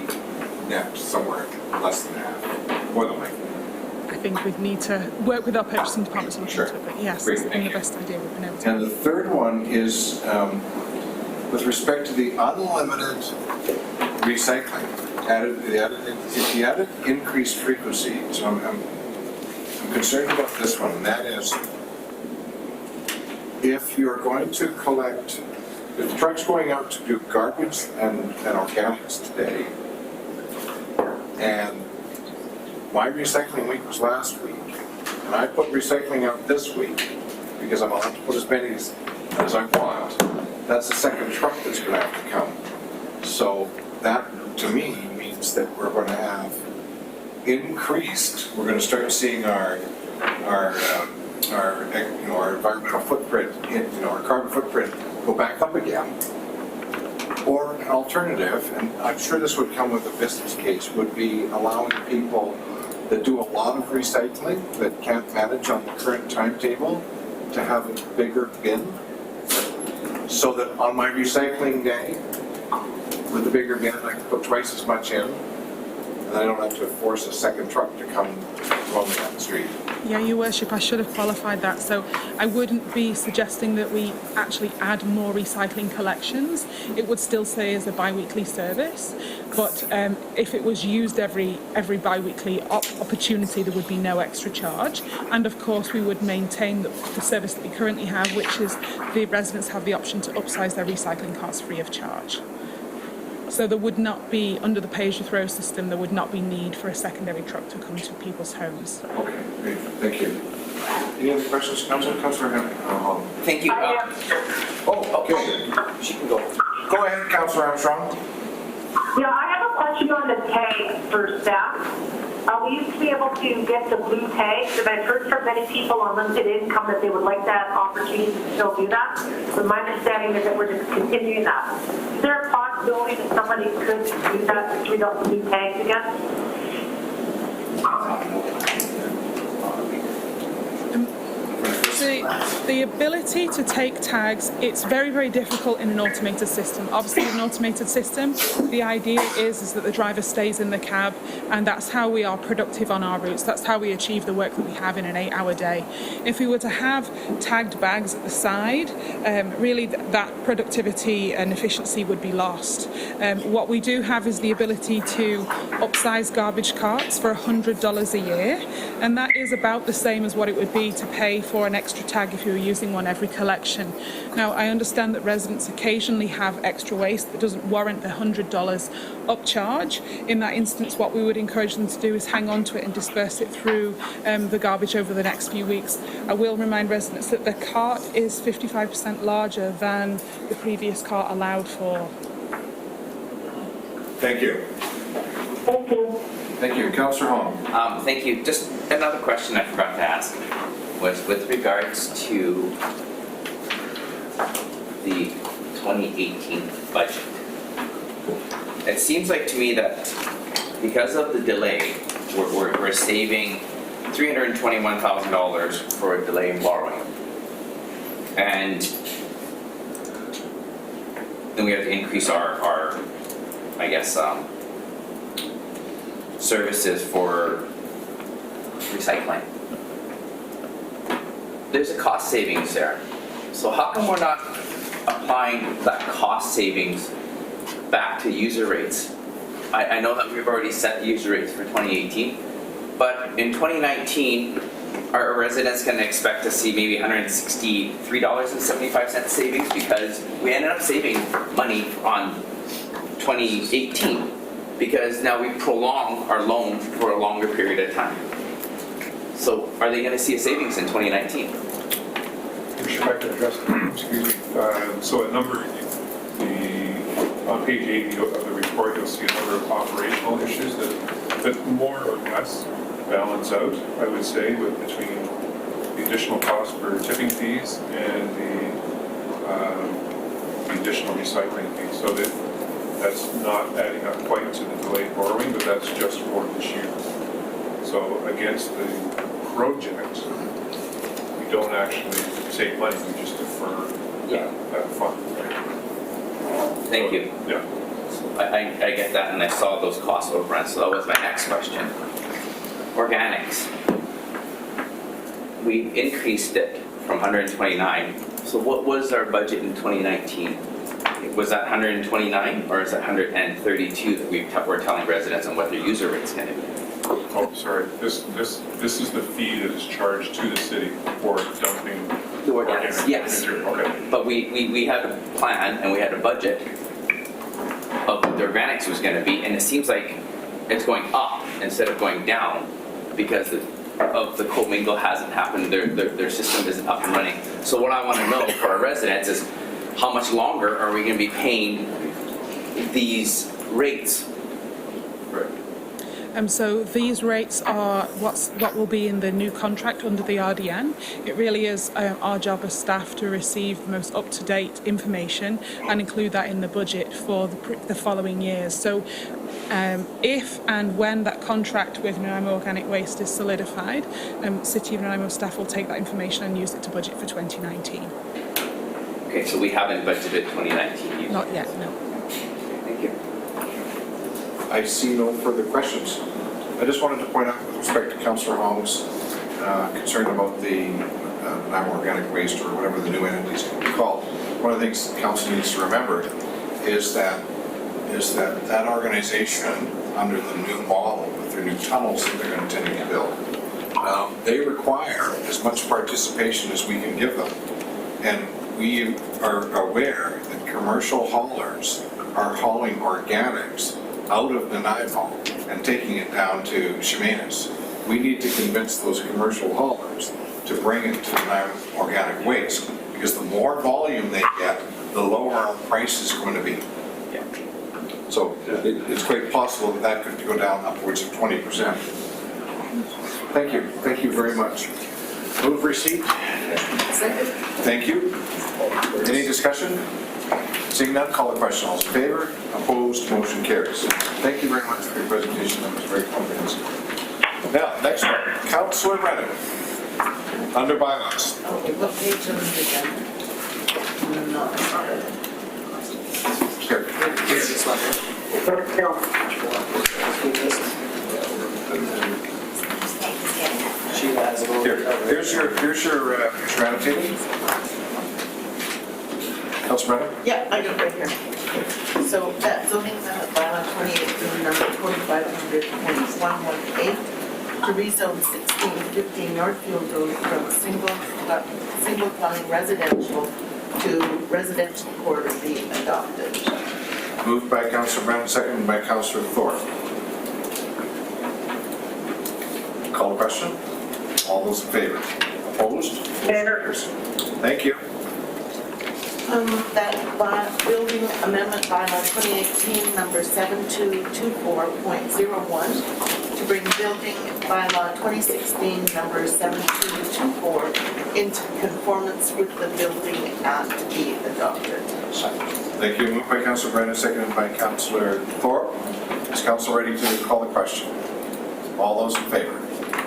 net somewhere less than half, more than likely.
I think we'd need to work with our purchasing department to look
Sure.
into it, but yes,
Great,
it's been
thank
the
you.
best idea we've been able to.
And the third one is with respect to the unlimited recycling. If you added increased frequency, so I'm concerned about this one, and that is if you're going to collect, if the truck's going out to do garbage and organics today, and my recycling week was last week, and I put recycling out this week because I'm allowed to put as many as I want, that's the second truck that's going to have to come. So that, to me, means that we're going to have increased, we're going to start seeing our environmental footprint, our carbon footprint go back up again. Or an alternative, and I'm sure this would come with a business case, would be allowing people that do a lot of recycling that can't manage on the current timetable to have a bigger bin, so that on my recycling day, with the bigger bin, I can put twice as much in, and I don't have to force a second truck to come roaming down the street.
Yeah, Your Worship, I should have qualified that. So I wouldn't be suggesting that we actually add more recycling collections. It would still say as a bi-weekly service, but if it was used every bi-weekly opportunity, there would be no extra charge. And of course, we would maintain the service that we currently have, which is the residents have the option to upsize their recycling carts free of charge. So there would not be, under the pay-as-you-throw system, there would not be need for a secondary truck to come to people's homes.
Okay, great, thank you. Any other questions, Councillor? Councillor Armstrong.
Thank you.
Oh, okay, she can go. Go ahead, Councillor Armstrong.
Yeah, I have a question on the tag for staff. We used to be able to get the blue tags, and I've heard from many people on limited income that they would like that opportunity to still do that. But my understanding is that we're just continuing that. Is there a possibility that somebody could do that to read out the blue tags again?
The ability to take tags, it's very, very difficult in an automated system. Obviously, in an automated system, the idea is that the driver stays in the cab, and that's how we are productive on our routes. That's how we achieve the work that we have in an 8-hour day. If we were to have tagged bags at the side, really that productivity and efficiency would be lost. What we do have is the ability to upsize garbage carts for $100 a year, and that is about the same as what it would be to pay for an extra tag if you were using one every collection. Now, I understand that residents occasionally have extra waste that doesn't warrant the $100 upcharge. In that instance, what we would encourage them to do is hang on to it and disperse it through the garbage over the next few weeks. I will remind residents that the cart is 55% larger than the previous cart allowed for.
Thank you.
Thank you.
Thank you, Councillor Hong.
Thank you. Just another question I forgot to ask was with regards to the 2018 budget. It seems like to me that because of the delay, we're saving $321,000 for a delay in borrowing. And then we have to increase our I guess, services for recycling. There's a cost savings there. So how come we're not applying that cost savings back to user rates I know that we've already set the user rates for 2018, but in 2019, our residents can expect to see maybe $163.75 savings because we ended up saving money on 2018 because now we prolong our loan for a longer period of time. So are they going to see a savings in 2019?
If I could address, excuse me, so a number, on page 80 of the report, you'll see a number of operational issues that more or less balance out, I would say, between the additional cost for tipping fees and the additional recycling fees. So that's not adding up quite to the delayed borrowing, but that's just for this year. So against the project, we don't actually save money, we just defer that fund.
Thank you.
Yeah.
I get that, and I saw those cost overruns, so that was my next question. Organics. We increased it from 129. So what was our budget in 2019? Was that 129 or is that 132 that we're telling residents on what their user rate's going to be?
Oh, sorry. This is the fee that is charged to the city for dumping
The organics, yes.
Okay.
But we had a plan and we had a budget of what the organics was going to be, and it seems like it's going up instead of going down because of the co-mingle hasn't happened, their system isn't up and running. So what I want to know for our residents is how much longer are we going to be paying these rates?
So these rates are what will be in the new contract under the RDN. It really is our job as staff to receive the most up-to-date information and include that in the budget for the following years. So if and when that contract with Nanaimo Organic Waste is solidified, City of Nanaimo staff will take that information and use it to budget for 2019.
Okay, so we haven't budgeted 2019 yet.
Not yet, no.
Thank you.
I see no further questions. I just wanted to point out with respect to Councillor Hong's concern about the Nanaimo Organic Waste or whatever the new entities can be called. One of the things the council needs to remember is that organization under the new model with their new tunnels that they're intending to build, they require as much participation as we can give them. And we are aware that commercial haulers are hauling organics out of Nanaimo and taking it down to Chemainus. We need to convince those commercial haulers to bring it to Nanaimo Organic Waste because the more volume they get, the lower our price is going to be.
Yeah.
So it's quite possible that could go down upwards of 20%. Thank you. Thank you very much. Move receipt.
Second.
Thank you. Any discussion? Seeing none, call the question. All in favor? Opposed? Motion carries. Thank you very much for your presentation. That was very comprehensive. Now, next one, Councillor Brennan, under bylaws.
Okay, what page on the agenda?
Here.
Here's this one.
She has it all
Here.
covered.
Here's your annotated. Councillor Brennan?
Yeah, I got it right here. So that zoning amendment bylaw 2018 number 4500.118 to rezone 1615 Northfield Road from single dwelling residential to residential quarter be adopted.
Moved by Councillor Brennan, seconded by Councillor Thorpe. Call the question. All those in favor? Opposed? Thank you.
That building amendment bylaw 2018 number 7224.01 to bring building bylaw 2016 number 7224 into conformance with the building act be adopted.
Thank you. Moved by Councillor Brennan, seconded by Councillor Thorpe. Is council ready to call the question? All those in favor?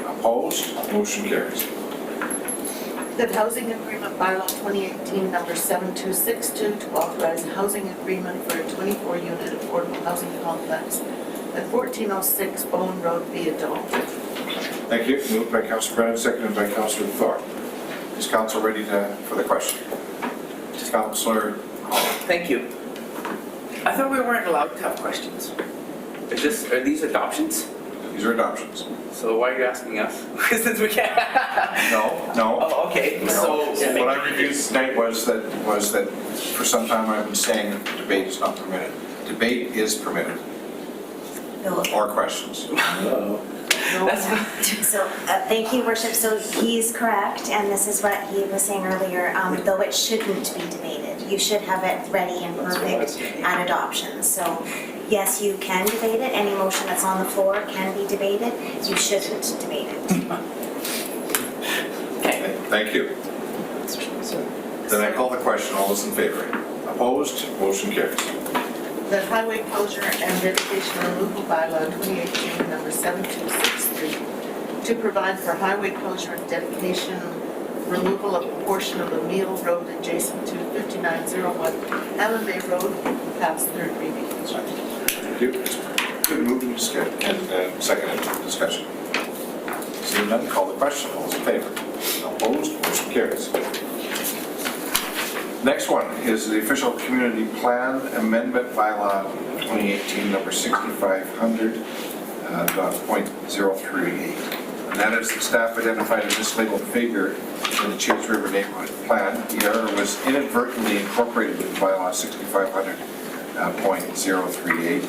Opposed? Motion carries.
That housing agreement bylaw 2018 number 7262 to authorize a housing agreement for a 24-unit affordable housing complex at 1406 Bone Road be adopted.
Thank you. Moved by Councillor Brennan, seconded by Councillor Thorpe. Is council ready for the question? Councillor Hall.
Thank you. I thought we weren't allowed to have questions. Are these adoptions?
These are adoptions.
So why are you asking us? Since we can't.
No.
Oh, okay, so.
What I reviewed tonight was that for some time I've been saying that debate is not permitted. Debate is permitted, or questions.
So, thank you, Worship. So he's correct, and this is what he was saying earlier, though it shouldn't be debated. You should have it ready and perfect at adoption. So, yes, you can debate it. Any motion that's on the floor can be debated. You shouldn't debate it.
Thank you. Then I call the question. All those in favor? Opposed? Motion carries.
The highway closure and dedication removal bylaw 2018, number 7263, to provide for highway closure and dedication removal of a portion of the Meal Road adjacent to 5901 Allen Bay Road, pass third reading.
Thank you. Good move and seconded discussion. Seeing none, call the question. All those in favor? Opposed? Motion carries. Next one is the official community plan amendment bylaw 2018 number 6500.038. And that is the staff identified a mislabeled figure in the Chase River neighborhood plan. The error was inadvertently incorporated with bylaw 6500.038.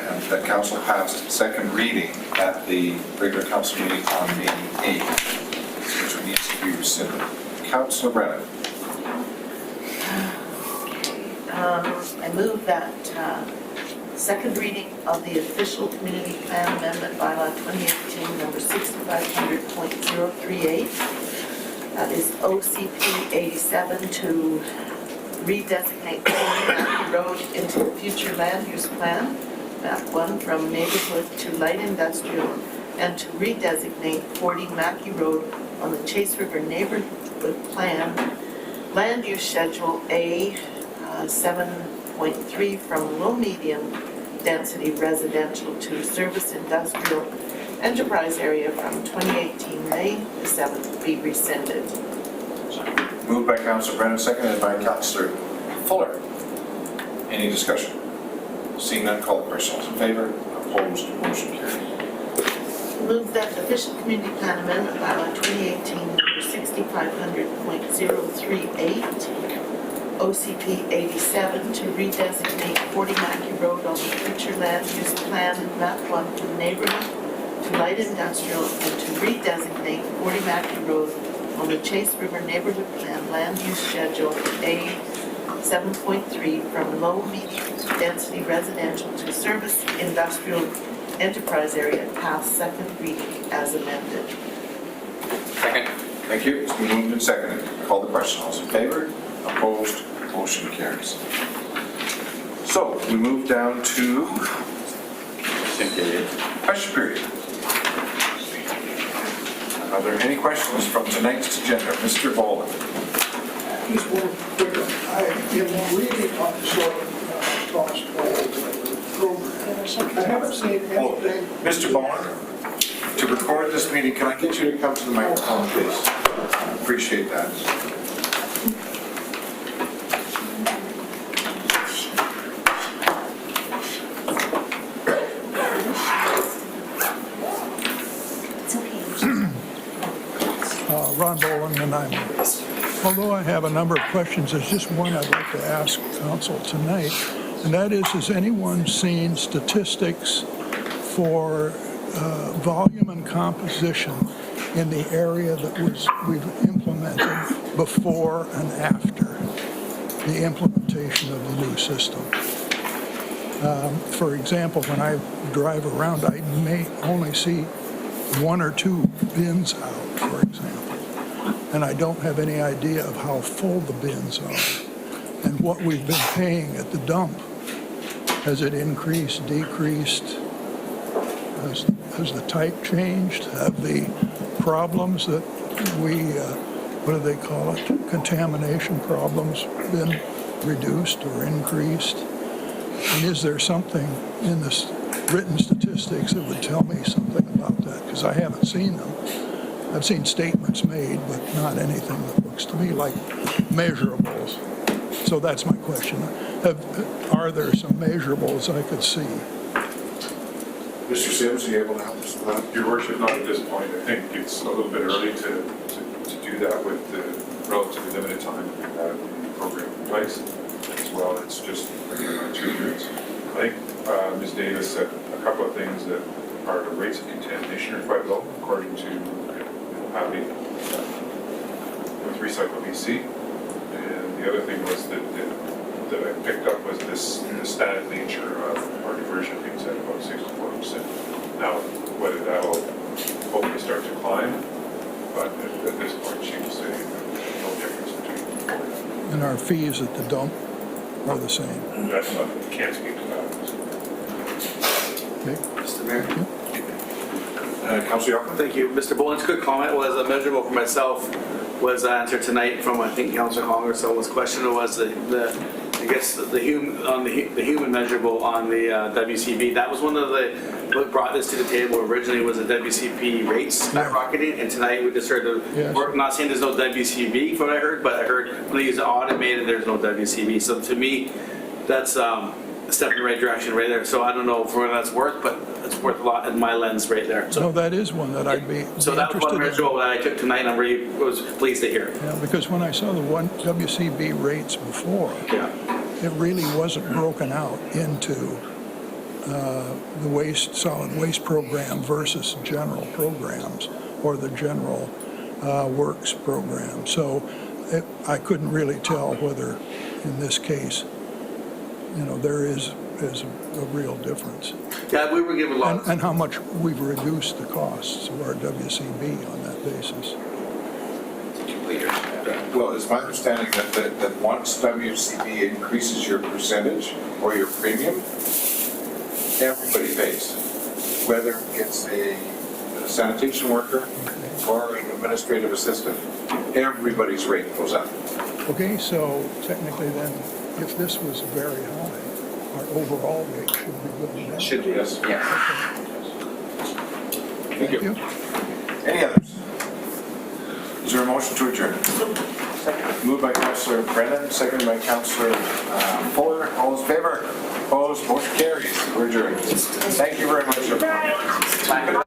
And the council passed second reading at the regular council meeting on May 8th, which needs to be rescinded. Councilor Brennan.
I move that second reading of the official community plan amendment bylaw 2018, number 6500.038. That is OCP 87 to redesignate Mackey Road into the future land use plan, map 1 from neighborhood to light industrial, and to redesignate 40 Mackey Road on the Chase River neighborhood plan, land use schedule A 7.3 from low medium density residential to service industrial enterprise area from 2018 May the 7th be rescinded.
Moved by Councilor Brennan, seconded by Councilor Fuller. Any discussion? Seeing none, call the question. All those in favor? Opposed? Motion carried.
Move that the official community plan amendment bylaw 2018 number 6500.038, OCP 87 to redesignate 40 Mackey Road on the future land use plan map 1 from neighborhood to light industrial, and to redesignate 40 Mackey Road on the Chase River neighborhood plan land use schedule A 7.3 from low medium density residential to service industrial enterprise area, pass second reading as amended.
Second.
Thank you. It's been moved and seconded. Call the question. All those in favor? Opposed? Motion carries. So we move down to question period. Are there any questions from tonight's agenda? Mr. Boland.
Just one quick one. I am reading on the sort of toss program. I haven't seen anything.
Mr. Boland, to record this meeting, can I get you to come to the microphone, please? Appreciate that.
Ron Boland, and although I have a number of questions, there's just one I'd like to ask council tonight, and that is, has anyone seen statistics for volume and composition in the area that we've implemented before and after the implementation of the new system? For example, when I drive around, I may only see 1 or 2 bins out, for example. And I don't have any idea of how full the bins are and what we've been paying at the dump. Has it increased, decreased? Has the type changed? Have the problems that what do they call it, contamination problems been reduced or increased? And is there something in this written statistics that would tell me something about that? Because I haven't seen them. I've seen statements made, but not anything that looks to me like measurables. So that's my question. Are there some measurables I could see?
Mr. Sims, are you able to help us with that?
Your worship, not at this point. I think it's a little bit early to do that with the relatively limited time we have the program in place. As well, it's just 2 years. I think Ms. Davis said a couple of things that our rates of contamination are quite low, according to Abby with Recycle BC. And the other thing was that I picked up was the static nature of our diversion being set about 64%. Now, whether that'll hopefully start to climb, but at this point, she was saying that no difference between.
And our fees at the dump are the same.
That's not, can't speak to that.
Okay?
Mr. Mayor? Councilor Yocum?
Thank you. Mr. Boland's quick comment was measurable for myself was answered tonight from, I think, Councilor Conger. So his question was the human measurable on the WCB. That was one of what brought this to the table originally was the WCP rates skyrocketing, and tonight we just heard we're not saying there's no WCB for what I heard, but I heard when they use automated, there's no WCB. So to me, that's a step in the right direction right there. So I don't know for what that's worth, but it's worth a lot in my lens right there. So
No, that is one that I'd be
so that was one
interested in.
measurable that I took tonight, and I really was pleased to hear.
Yeah, because when I saw the one WCB rates before, it really wasn't broken out into the solid waste program versus general programs or the general works program. So I couldn't really tell whether, in this case, there is a real difference.
Yeah, we were given a lot.
And how much we've reduced the costs of our WCB on that basis.
Well, it's my understanding that once WCB increases your percentage or your premium, everybody pays. Whether it's a sanitation worker or an administrative assistant, everybody's rate goes up.
Okay, so technically then, if this was very high, our overall rate should be going down.
Should be, yes. Thank you. Any others? Is there a motion to adjourn? Moved by Councillor Brennan, seconded by Councillor Fuller. All those in favor? Opposed? Motion carries. We're adjourned. Thank you very much.